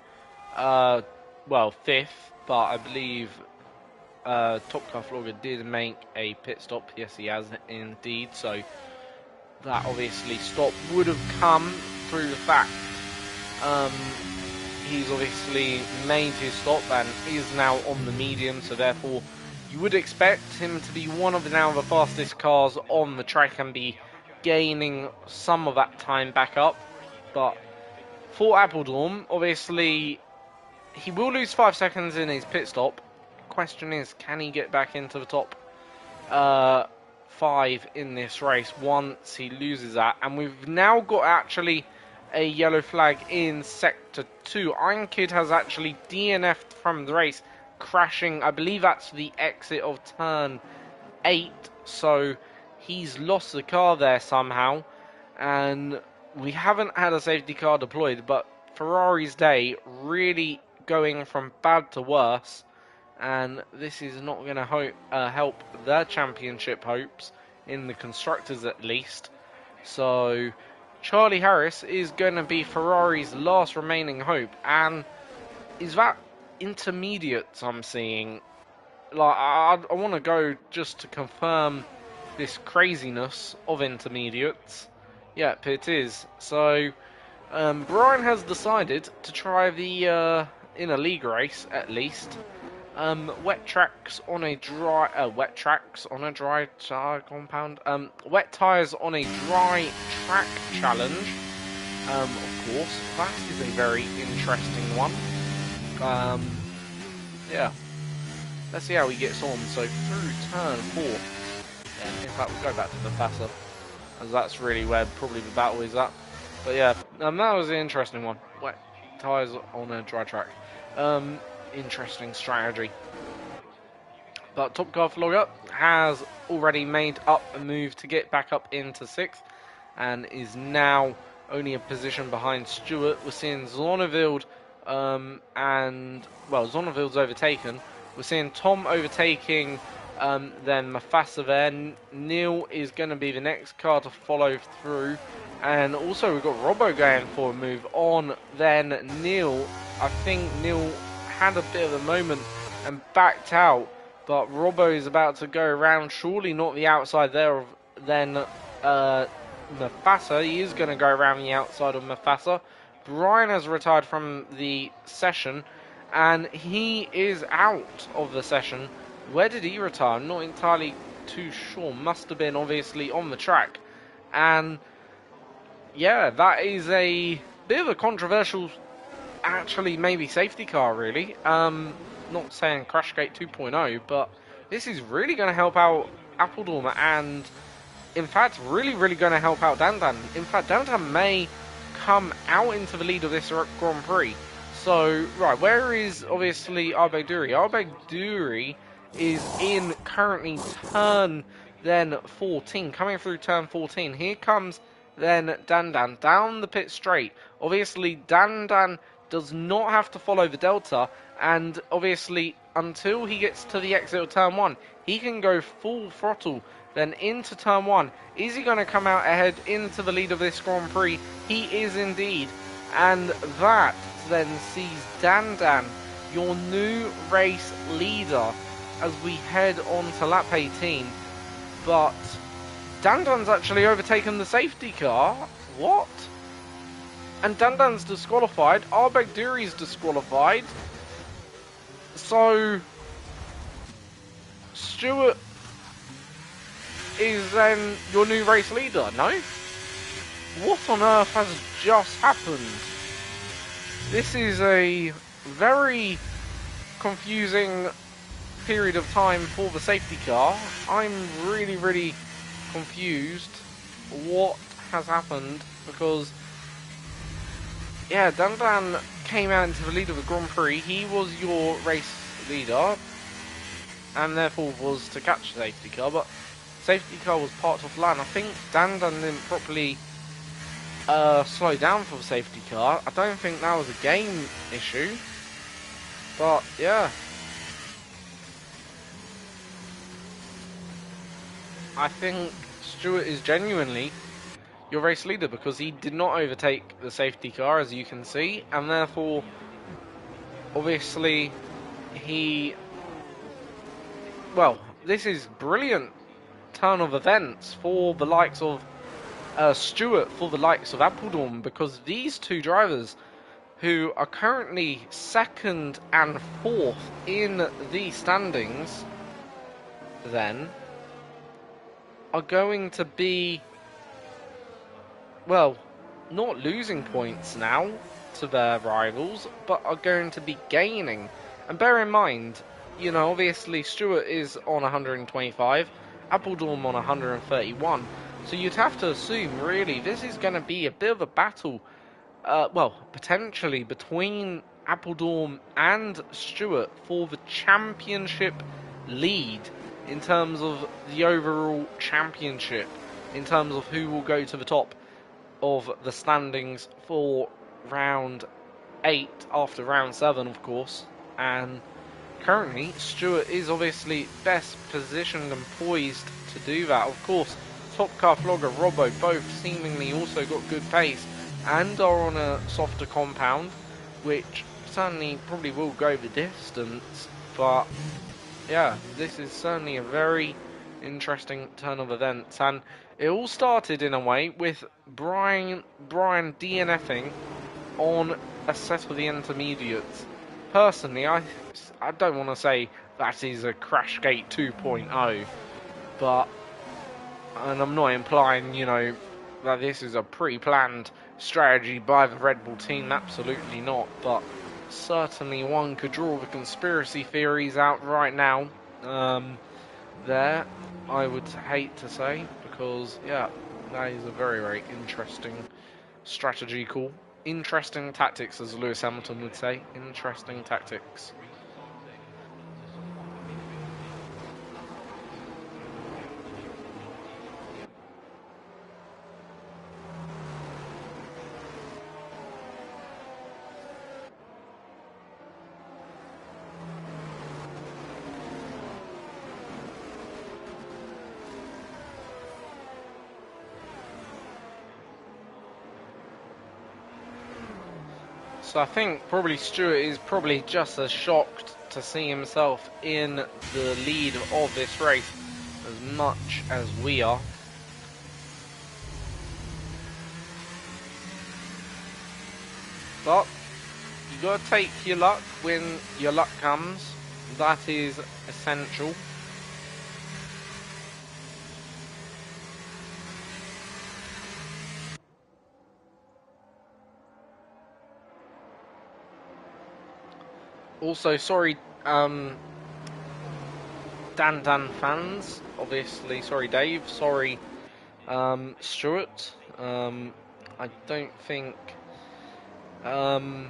Speaker 1: well, 5th, but I believe Top Car Flogger did make a pit stop. Yes, he has indeed. So that obviously stop would have come through the fact he's obviously made his stop and is now on the medium. So therefore, you would expect him to be one of the now the fastest cars on the track and be gaining some of that time back up. But for Appledorm, obviously, he will lose 5 seconds in his pit stop. Question is, can he get back into the top 5 in this race once he loses that? And we've now got actually a yellow flag in Sector 2. Iron Kid has actually DNF'd from the race, crashing, I believe that's the exit of turn 8. So he's lost the car there somehow. And we haven't had a safety car deployed, but Ferrari's day really going from bad to worse, and this is not going to help their championship hopes, in the constructors at least. So Charlie Harris is going to be Ferrari's last remaining hope, and is that intermediates I'm seeing? Like, I want to go just to confirm this craziness of intermediates. Yep, it is. So, Brian has decided to try the in a league race at least. Wet tracks on a dry tire compound. Wet tires on a dry track challenge. Of course, that is a very interesting one. Yeah. Let's see how he gets on. So through turn 4. Yeah, in fact, we'll go back to the Fassa, as that's really where probably the battle is at. But yeah, that was an interesting one. Wet tyres on a dry track. Interesting strategy. But Top Car Flogger has already made up a move to get back up into 6th, and is now only a position behind Stewart. We're seeing Zonneveld, Zonnevild's overtaken. We're seeing Tom overtaking then Mafasa there. Neil is going to be the next car to follow through. And also we've got Robbo going for a move on. Then Neil, I think Neil had a bit of a moment and backed out. But Robbo is about to go around, surely not the outside there of then Mafasa. He is going to go around the outside of Mafasa. Brian has retired from the session, and he is out of the session. Where did he retire? I'm not entirely too sure. Must have been obviously on the track. And yeah, that is a bit of a controversial, actually maybe safety car really. Not saying Crashgate 2.0, but this is really going to help out Appledorm, and in fact really going to help out Dandan. In fact, Dandan may come out into the lead of this Grand Prix. So, right, where is obviously Arbejduri? Arbejduri is in currently turn then 14, coming through turn 14. Here comes then Dandan down the pit straight. Obviously, Dandan does not have to follow the Delta, and obviously, until he gets to the exit of turn 1, he can go full throttle then into turn 1. Is he going to come out ahead into the lead of this Grand Prix? He is indeed. And that then sees Dandan, your new race leader, as we head on to lap 18. But Dandan's actually overtaken the safety car. What? And Dandan's disqualified. Arbejduri's disqualified. So Stewart is then your new race leader, no? What on earth has just happened? This is a very confusing period of time for the safety car. I'm really confused what has happened, because yeah, Dan came out into the lead of the Grand Prix. He was your race leader and therefore was to catch the safety car, but safety car was parked off line. I think Dan didn't properly slow down for the safety car. I don't think that was a game issue, but yeah, I think Stewart is genuinely your race leader because he did not overtake the safety car, as you can see, and therefore obviously well, this is brilliant turn of events for the likes of Stewart, for the likes of Appledorn, because these two drivers who are currently second and fourth in the standings then are going to be, well, not losing points now to their rivals, but are going to be gaining. And bear in mind, you know, obviously Stewart is on 125, Appledorn on 131, so you'd have to assume, really, this is going to be a bit of a battle, well, potentially between Appledorn and Stewart for the championship lead in terms of the overall championship, in terms of who will go to the top of the standings for round 8 after round 7, of course. And currently Stewart is obviously best positioned and poised to do that. Of course, Top Car Flogger, Robbo, both seemingly also got good pace and are on a softer compound, which certainly probably will go the distance. But yeah, this is certainly a very interesting turn of events, and it all started in a way with Brian DNFing on a set of the intermediates. Personally, I don't want to say that is a Crashgate 2.0, but, and I'm not implying, you know, that this is a pre-planned strategy by the Red Bull team, absolutely not, but certainly one could draw the conspiracy theories out right now. There, I would hate to say, because yeah, that is a very interesting strategy call. Interesting tactics, as Lewis Hamilton would say. Interesting tactics. So I think probably Stewart is probably just as shocked to see himself in the lead of this race as much as we are. But you gotta take your luck when your luck comes. That is essential. Also, sorry, Dan fans, obviously, sorry Dave, sorry Stuart. I don't think your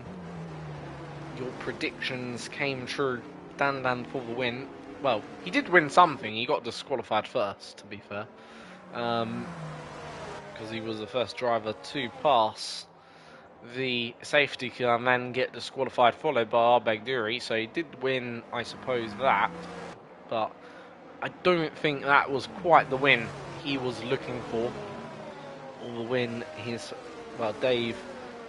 Speaker 1: predictions came true. Dan for the win. Well, he did win something. He got disqualified first, to be fair, because he was the first driver to pass the safety car and then get disqualified, followed by Arbeg, so he did win, I suppose, that, but I don't think that was quite the win he was looking for, or the win well, Dave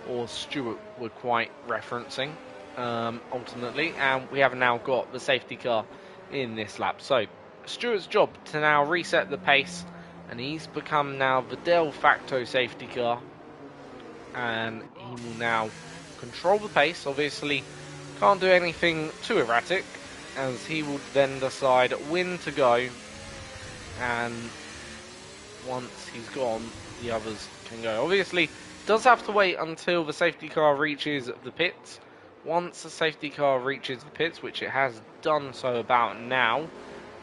Speaker 1: or Stewart were quite referencing, ultimately, and we have now got the safety car in this lap. So Stewart's job to now reset the pace, and he's become now the de facto safety car, and he will now control the pace. Obviously can't do anything too erratic, as he will then decide when to go and once he's gone, the others can go. Obviously, does have to wait until the safety car reaches the pits. Once the safety car reaches the pits, which it has done so about now,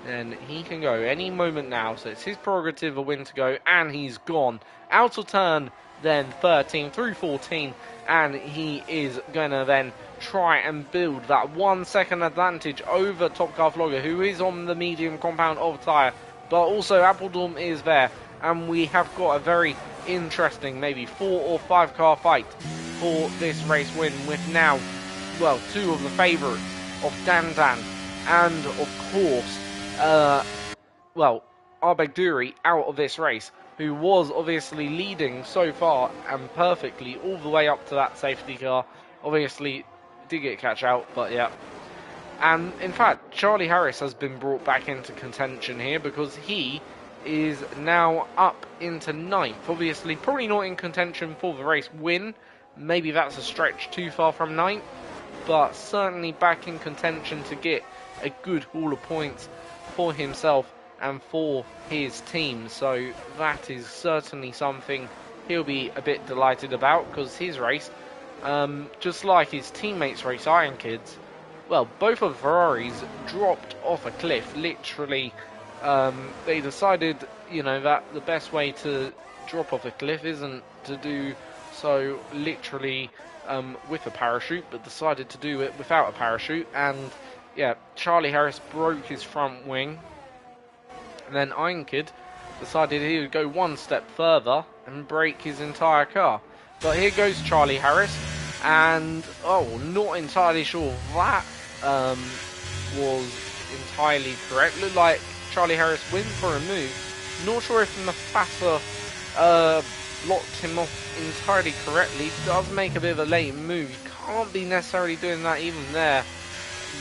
Speaker 1: then he can go any moment now. So it's his prerogative of when to go, and he's gone. Out of turn, then 13 through 14, and he is going to then try and build that 1 second advantage over Top Car Vlogger, who is on the medium compound of tyre. But also Appledorm is there, and we have got a very interesting, maybe 4 or 5 car fight for this race win, with now, well, 2 of the favourites of Dan and, of course, Arbeg out of this race, who was obviously leading so far and perfectly all the way up to that safety car. Obviously, did get catch out, but yeah. And in fact, Charlie Harris has been brought back into contention here because he is now up into 9th. Obviously, probably not in contention for the race win. Maybe that's a stretch too far from 9th, but certainly back in contention to get a good haul of points for himself and for his team. So that is certainly something he'll be a bit delighted about, because his race, just like his teammates' race, Iron Kids, well, both of the Ferraris dropped off a cliff. Literally, they decided, that the best way to drop off a cliff isn't to do so literally with a parachute, but decided to do it without a parachute. And yeah, Charlie Harris broke his front wing. And then Iron Kid decided he would go one step further and break his entire car. But here goes Charlie Harris, and not entirely sure that was entirely correct. Looked like Charlie Harris went for a move. Not sure if Mufasa locked him off entirely correctly. Does make a bit of a late move. You can't be necessarily doing that even there.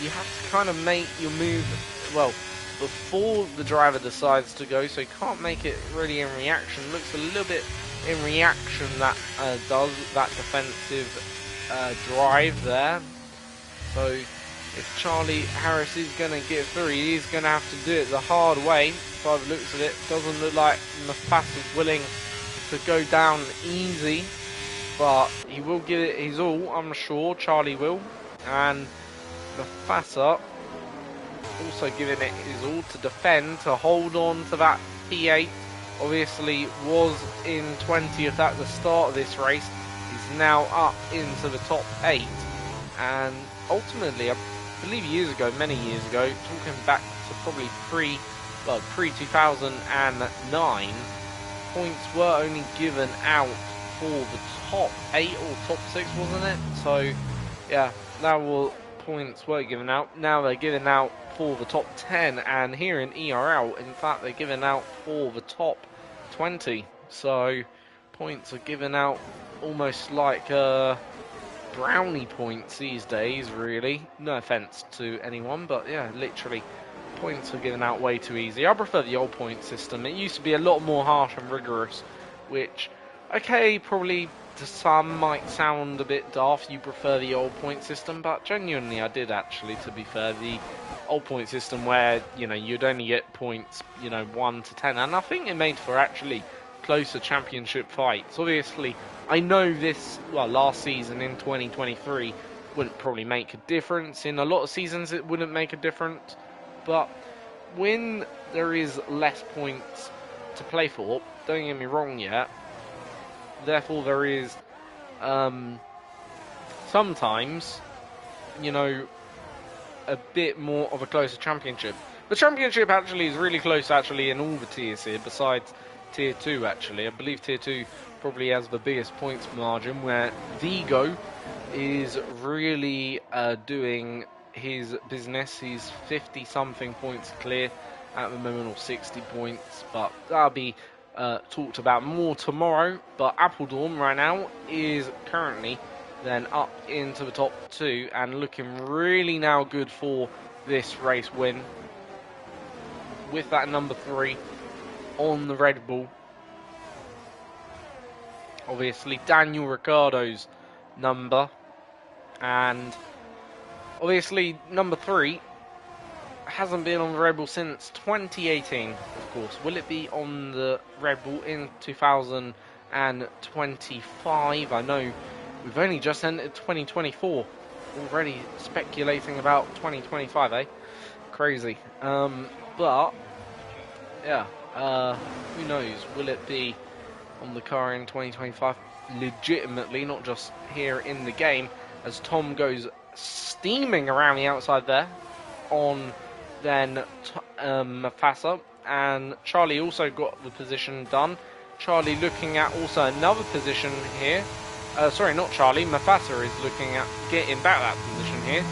Speaker 1: You have to kind of make your move, well, before the driver decides to go, so you can't make it really in reaction. Looks a little bit in reaction that does that defensive drive there. So if Charlie Harris is going to get through, he's going to have to do it the hard way. By the looks of it, doesn't look like Mufasa's willing to go down easy, but he will give it his all, I'm sure. Charlie will, and Mufasa also giving it his all to defend, to hold on to that P8. Obviously was in 20th at the start of this race. He's now up into the top 8, and ultimately, I believe many years ago, talking back to probably pre-2009, points were only given out for the top 8 or top 6, wasn't it? So yeah, points were given out. Now they're given out for the top 10, and here in ERL, in fact, they're given out for the top 20. So points are given out almost like brownie points these days, really. No offense to anyone, but yeah, literally, points are given out way too easy. I prefer the old point system. It used to be a lot more harsh and rigorous, which, okay, probably to some might sound a bit daft. You prefer the old point system, but genuinely I did actually, to be fair. The old point system where, you'd only get points, 1 to 10, and I think it made for actually closer championship fights. Obviously, I know this, last season in 2023 wouldn't probably make a difference. In a lot of seasons it wouldn't make a difference, but when there is less points to play for, don't get me wrong yet, therefore there is sometimes, a bit more of a closer championship. The championship actually is really close in all the tiers here, besides tier 2 actually. I believe tier 2 probably has the biggest points margin, where Vigo is really doing his business. He's 50 something points clear at the moment, or 60 points, but that'll be talked about more tomorrow. But Appledorm right now is currently then up into the top 2 and looking really now good for this race win, with that number 3 on the Red Bull. Obviously Daniel Ricciardo's number, and obviously number 3 hasn't been on the Red Bull since 2018, of course. Will it be on the Red Bull in 2025? I know we've only just entered 2024. Already speculating about 2025, eh? Crazy. But, yeah, who knows? Will it be on the car in 2025? Legitimately, not just here in the game, as Tom goes steaming around the outside there on then Mafasa, and Charlie also got the position done. Charlie looking at also another position here. Sorry, not Charlie. Mafasa is looking at getting back that position here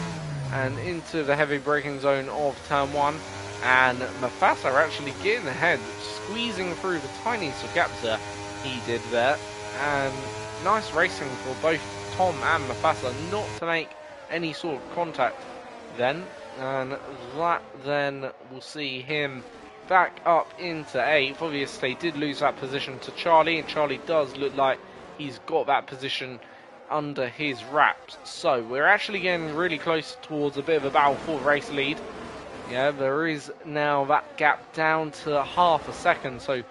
Speaker 1: and into the heavy braking zone of turn 1. And Mafasa actually getting ahead, squeezing through the tiniest of gaps there he did there. And nice racing for both Tom and Mafasa not to make any sort of contact then. And that then will see him back up into 8th. Obviously did lose that position to Charlie, and Charlie does look like he's got that position under his wraps. So we're actually getting really close towards a bit of a battle for the race lead. Yeah, there is now that gap down to half a second. So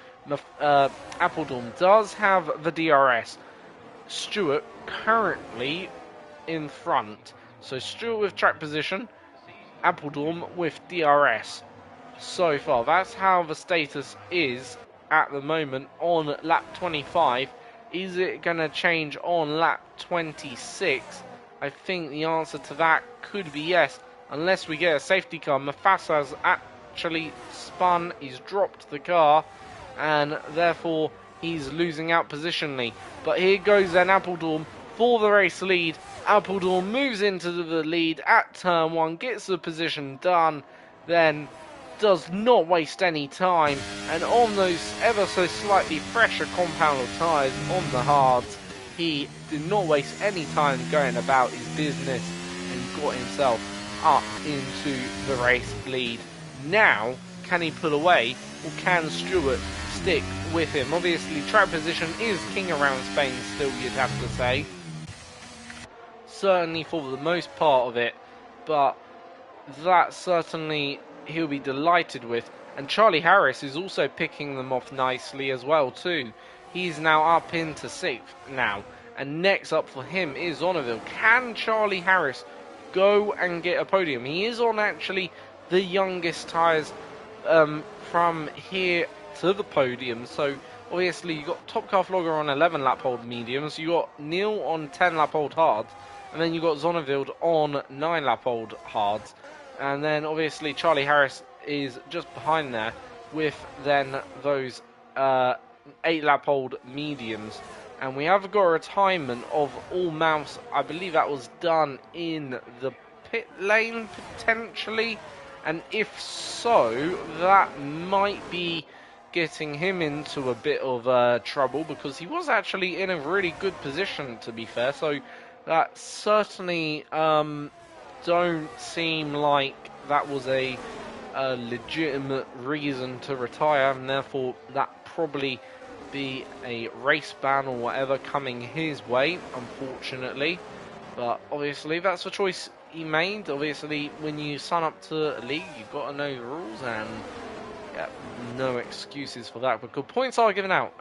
Speaker 1: Appledorn does have the DRS. Stewart currently in front. So Stewart with track position, Appledorn with DRS. So far, that's how the status is at the moment on lap 25. Is it going to change on lap 26? I think the answer to that could be yes, unless we get a safety car. Mafasa's actually spun, he's dropped the car, and therefore he's losing out positionally. But here goes then Appledorn for the race lead. Appledorn moves into the lead at turn 1, gets the position done, then does not waste any time, and on those ever so slightly fresher compound tyres on the hards, he did not waste any time going about his business and got himself up into the race lead. Now, can he pull away, or can Stewart stick with him? Obviously, track position is king around Spain still, you'd have to say. Certainly for the most part of it, but that certainly he'll be delighted with. And Charlie Harris is also picking them off nicely as well too. He's now up into 6th now, and next up for him is Zonneville. Can Charlie Harris go and get a podium? He is on actually the youngest tyres from here to the podium. So obviously you got Top Car Flogger on 11 lap hold mediums, you got Neil on 10 lap hold hards, and then you got Zonneville on 9 lap hold hards. And then obviously Charlie Harris is just behind there with then those 8 lap old mediums. And we have got a retirement of all mounts. I believe that was done in the pit lane potentially. And if so, that might be getting him into a bit of trouble, because he was actually in a really good position, to be fair. So that certainly don't seem like that was a legitimate reason to retire, and therefore that probably be a race ban or whatever coming his way, unfortunately. But obviously that's the choice he made. Obviously when you sign up to a league, you've got to know the rules, and yeah, no excuses for that, because points are given out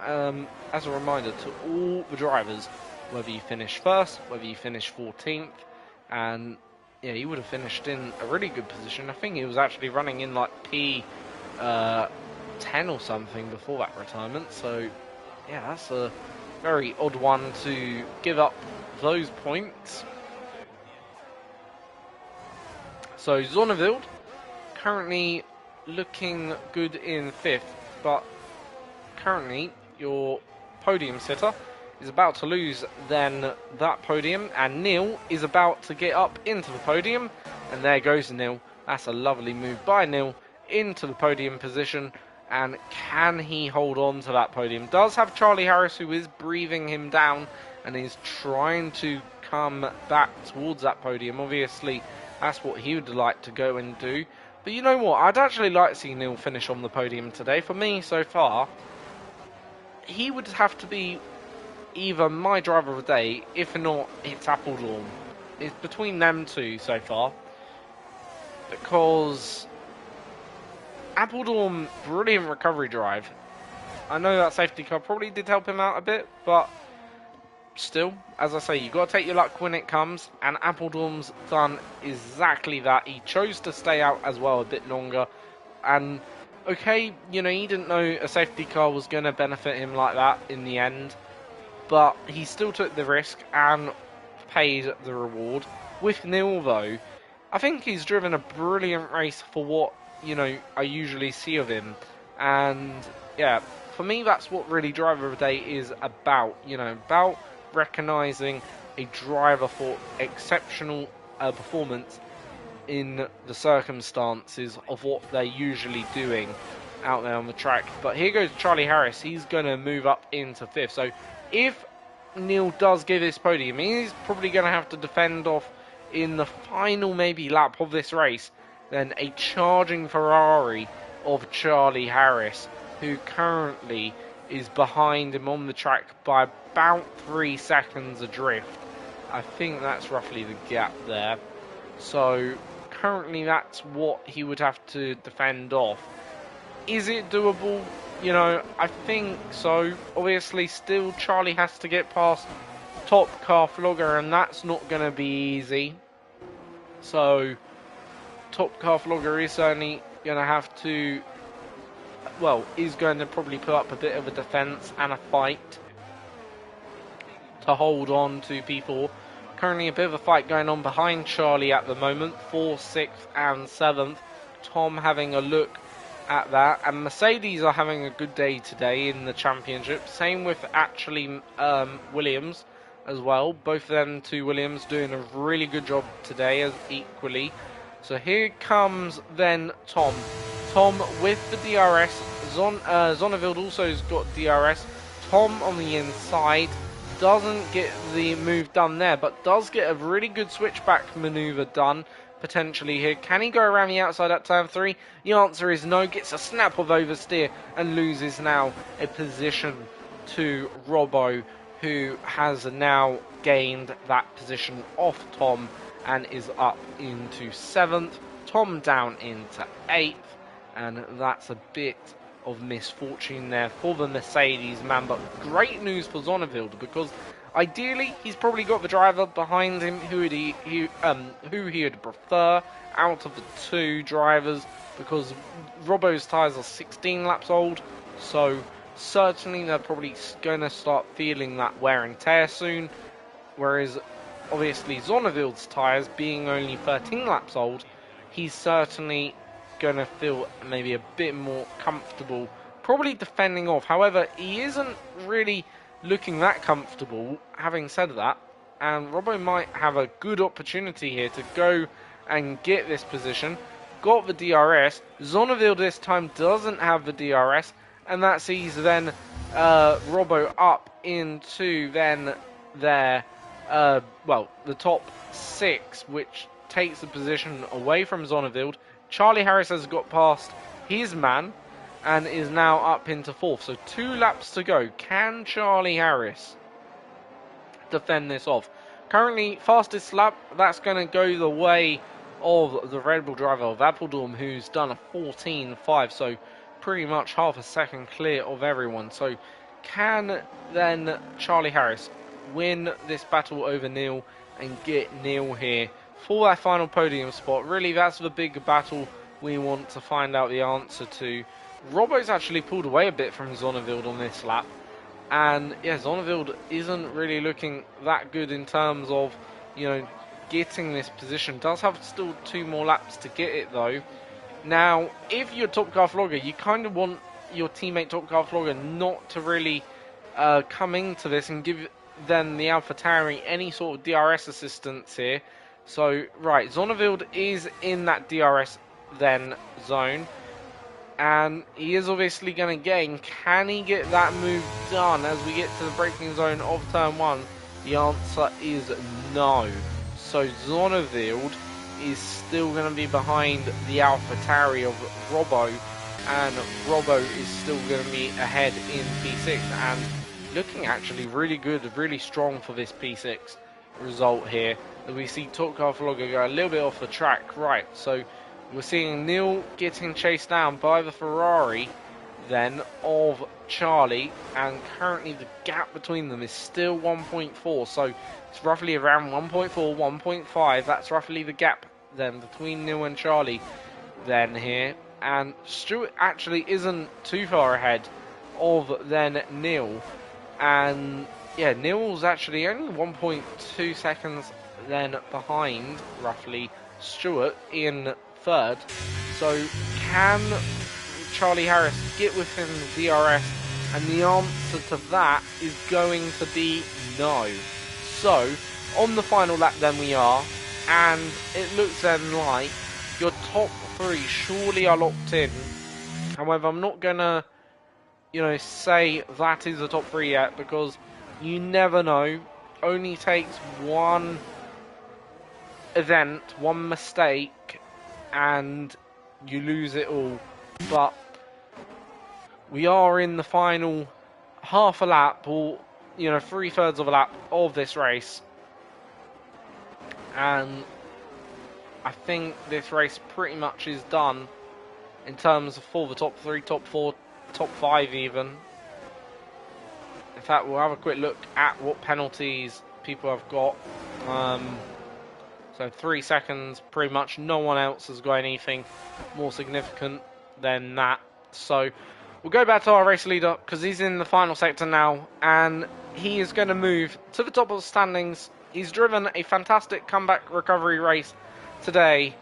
Speaker 1: as a reminder to all the drivers, whether you finish first, whether you finish 14th, and yeah, he would have finished in a really good position. I think he was actually running in like P10 or something before that retirement. So yeah, that's a very odd one to give up those points. So Zonneville currently looking good in 5th, but currently your podium sitter is about to lose then that podium, and Neil is about to get up into the podium, and there goes Neil. That's a lovely move by Neil into the podium position, and can he hold on to that podium? Does have Charlie Harris, who is breathing him down and is trying to come back towards that podium. Obviously that's what he would like to go and do, but you know what, I'd actually like to see Neil finish on the podium today. For me, so far, he would have to be either my driver of the day, if not, it's Appledorn. It's between them two so far, because Appledorn, brilliant recovery drive. I know that safety car probably did help him out a bit, but still, as I say, you got to take your luck when it comes, and Appledorn's done exactly that. He chose to stay out as well a bit longer, and okay, you know, he didn't know a safety car was going to benefit him like that in the end, but he still took the risk and paid the reward. With Neil, though, I think he's driven a brilliant race for what, you know, I usually see of him, and yeah, for me, that's what really Driver of the Day is about, you know, about recognising a driver for exceptional performance in the circumstances of what they're usually doing out there on the track. But here goes Charlie Harris. He's going to move up into 5th. So if Neil does get this podium, he's probably going to have to defend off in the final maybe lap of this race, then a charging Ferrari of Charlie Harris, who currently is behind him on the track by about 3 seconds adrift. I think that's roughly the gap there. So currently that's what he would have to defend off. Is it doable? You know, I think so. Obviously, still Charlie has to get past Top Car Flogger, and that's not going to be easy. So Top Car Flogger is certainly going to have to, well, is going to probably put up a bit of a defence and a fight to hold on to P4. Currently a bit of a fight going on behind Charlie at the moment, 4th, 6th and 7th. Tom having a look at that, and Mercedes are having a good day today in the championship. Same with actually Williams as well. Both of them two Williams doing a really good job today as equally. So here comes then Tom. Tom with the DRS. Zonneveld also has got DRS. Tom on the inside doesn't get the move done there, but does get a really good switchback maneuver done potentially here. Can he go around the outside at turn 3? The answer is no. Gets a snap of oversteer and loses now a position to Robbo, who has now gained that position off Tom and is up into 7th. Tom down into 8th, and that's a bit of misfortune there for the Mercedes man, but great news for Zonneveld, because ideally he's probably got the driver behind him who he would prefer out of the two drivers, because Robbo's tyres are 16 laps old, so certainly they're probably going to start feeling that wear and tear soon, whereas obviously Zonneveld's tyres being only 13 laps old, he's certainly going to feel maybe a bit more comfortable probably defending off. However, he isn't really looking that comfortable, having said that, and Robbo might have a good opportunity here to go and get this position. Got the DRS. Zonneveld this time doesn't have the DRS, and that sees then Robbo up into then their the top 6, which takes the position away from Zonneveld. Charlie Harris has got past his man and is now up into 4th. So 2 laps to go. Can Charlie Harris defend this off? Currently, fastest lap, that's going to go the way of the Red Bull driver of Appledorn, who's done a 14.5. So pretty much half a second clear of everyone. So can then Charlie Harris win this battle over Neil and get Neil here for that final podium spot? Really, that's the big battle we want to find out the answer to. Robbo's actually pulled away a bit from Zonneveld on this lap, and yeah, Zonneveld isn't really looking that good in terms of, you know, getting this position. Does have still 2 more laps to get it though. Now, if you're Top Car Flogger, you kind of want your teammate Top Car Flogger not to really come into this and give then the AlphaTauri any sort of DRS assistance here. So, right, Zonneveld is in that DRS then zone, and he is obviously going to gain. Can he get that move done as we get to the braking zone of turn 1? The answer is no. So Zonneveld is still going to be behind the AlphaTauri of Robbo, and Robbo is still going to be ahead in P6, and looking actually really good, really strong for this P6 result here. We see Top Car Flogger go a little bit off the track. Right, so We're seeing Neil getting chased down by the Ferrari then of Charlie, and currently the gap between them is still 1.4, so it's roughly around 1.4, 1.5. That's roughly the gap then between Neil and Charlie then here, and Stuart actually isn't too far ahead of then Neil, and yeah, Neil's actually only 1.2 seconds then behind roughly Stuart in third. So can Charlie Harris get within the DRS? And the answer to that is going to be no. So on the final lap then we are, and it looks then like your top three surely are locked in. However, I'm not gonna, say that is the top three yet, because you never know. Only takes one event, one mistake, and you lose it all. But we are in the final half a lap, or 3/3 of a lap of this race, and I think this race pretty much is done in terms of for the top three, top four, top five even. In fact, we'll have a quick look at what penalties people have got. So 3 seconds, pretty much no one else has got anything more significant than that. So we'll go back to our race leader, because he's in the final sector now, and he is going to move to the top of the standings. He's driven a fantastic comeback recovery race today,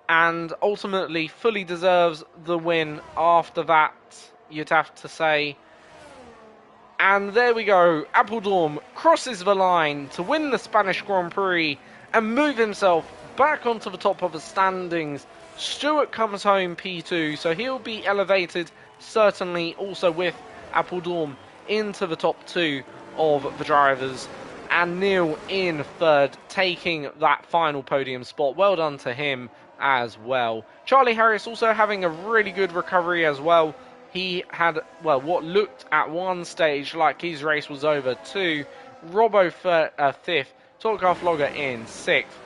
Speaker 1: and ultimately fully deserves the win after that, you'd have to say. And there we go, Appledorn crosses the line to win the Spanish Grand Prix and move himself back onto the top of the standings. Stewart comes home P2, so he'll be elevated, certainly also with Appledorn, into the top two of the drivers. And Neil in third, taking that final podium spot. Well done to him as well. Charlie Harris also having a really good recovery as well. He had, what looked at one stage like his race was over to Robbo fifth, Tolkaf Logger in sixth.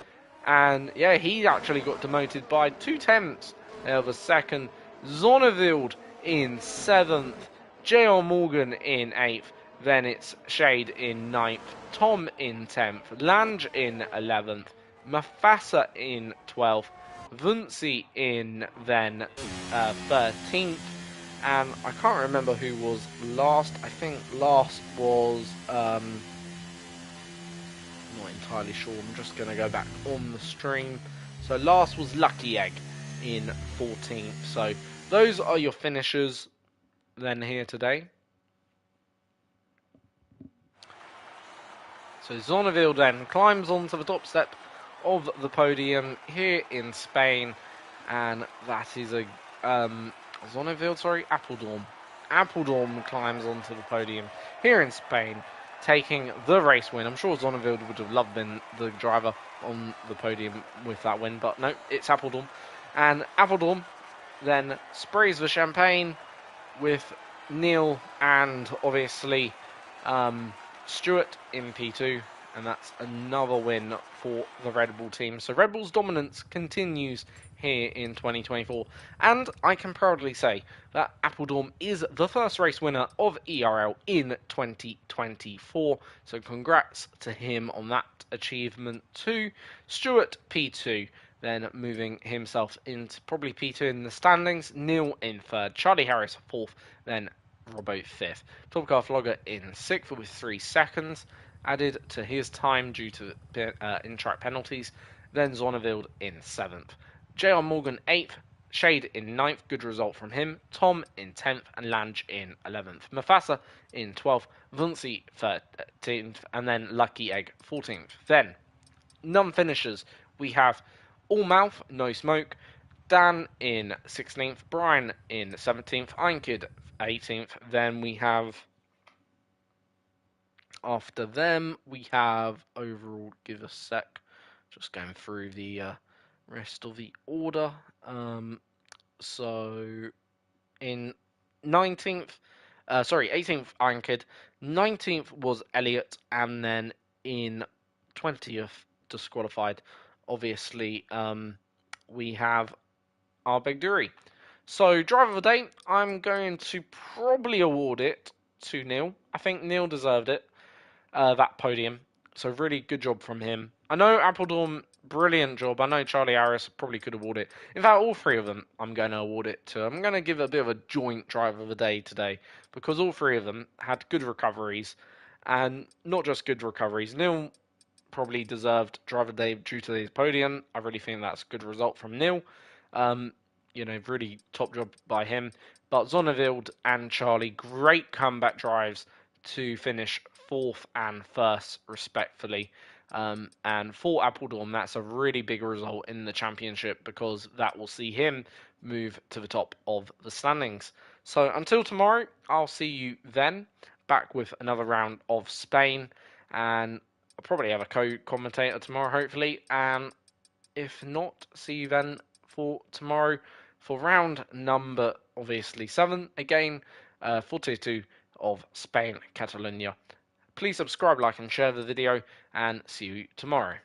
Speaker 1: And yeah, he actually got demoted by 2/10 of a second. Zonnevild in seventh, J.R. Morgan in eighth. Then it's Shade in ninth, Tom in 10th, Lange in 11th, Mafasa in 12th, Vunzi in then 13th. And I can't remember who was last. I think last was, not entirely sure. I'm just going to go back on the stream. So last was Lucky Egg in 14th. So those are your finishers then here today. So Zonnevild then climbs onto the top step of the podium here in Spain. And that is a... Appledorn. Appledorn climbs onto the podium here in Spain, taking the race win. I'm sure Zonnevild would have loved being the driver on the podium with that win, but no, it's Appledorn. And Appledorn then sprays the champagne with Neil and obviously Stewart in P2, and that's another win for the Red Bull team. So Red Bull's dominance continues here in 2024, and I can proudly say that Appledorn is the first race winner of ERL in 2024, so congrats to him on that achievement too. Stewart P2, then moving himself into probably P2 in the standings, Neil in third, Charlie Harris fourth, then Robbo fifth, Topcar Flogger in sixth with 3 seconds added to his time due to in-track penalties, then Zonnevild in seventh. J.R. Morgan 8th, Shade in 9th, good result from him, Tom in 10th, and Lange in 11th. Mafasa in 12th, Vunzi 13th, and then Lucky Egg 14th. Then, non-finishers, we have All Mouth, No Smoke, Dan in 16th, Brian in 17th, Einkid 18th. Then we have, after them, we have overall, give a sec, just going through the rest of the order. So in 18th Einkid, 19th was Elliot, and then in 20th disqualified, obviously, we have Arbeggduri. So, driver of the day, I'm going to probably award it to Neil. I think Neil deserved it, that podium. So, really good job from him. I know Appledorn, brilliant job. I know Charlie Harris probably could award it. In fact, all three of them, I'm going to award it to. I'm going to give a bit of a joint driver of the day today because all three of them had good recoveries, and not just good recoveries. Neil probably deserved driver of the day due to his podium. I really think that's a good result from Neil. Um, really top job by him. But Zonnevild and Charlie, great comeback drives to finish fourth and first, respectfully. And for Appledorn, that's a really big result in the championship because that will see him move to the top of the standings. So until tomorrow, I'll see you then, back with another round of Spain, and I'll probably have a co-commentator tomorrow, hopefully. And if not, see you then for tomorrow for round number, obviously, 7. Again, 42 of Spain, Catalonia. Please subscribe, like, and share the video, and see you tomorrow.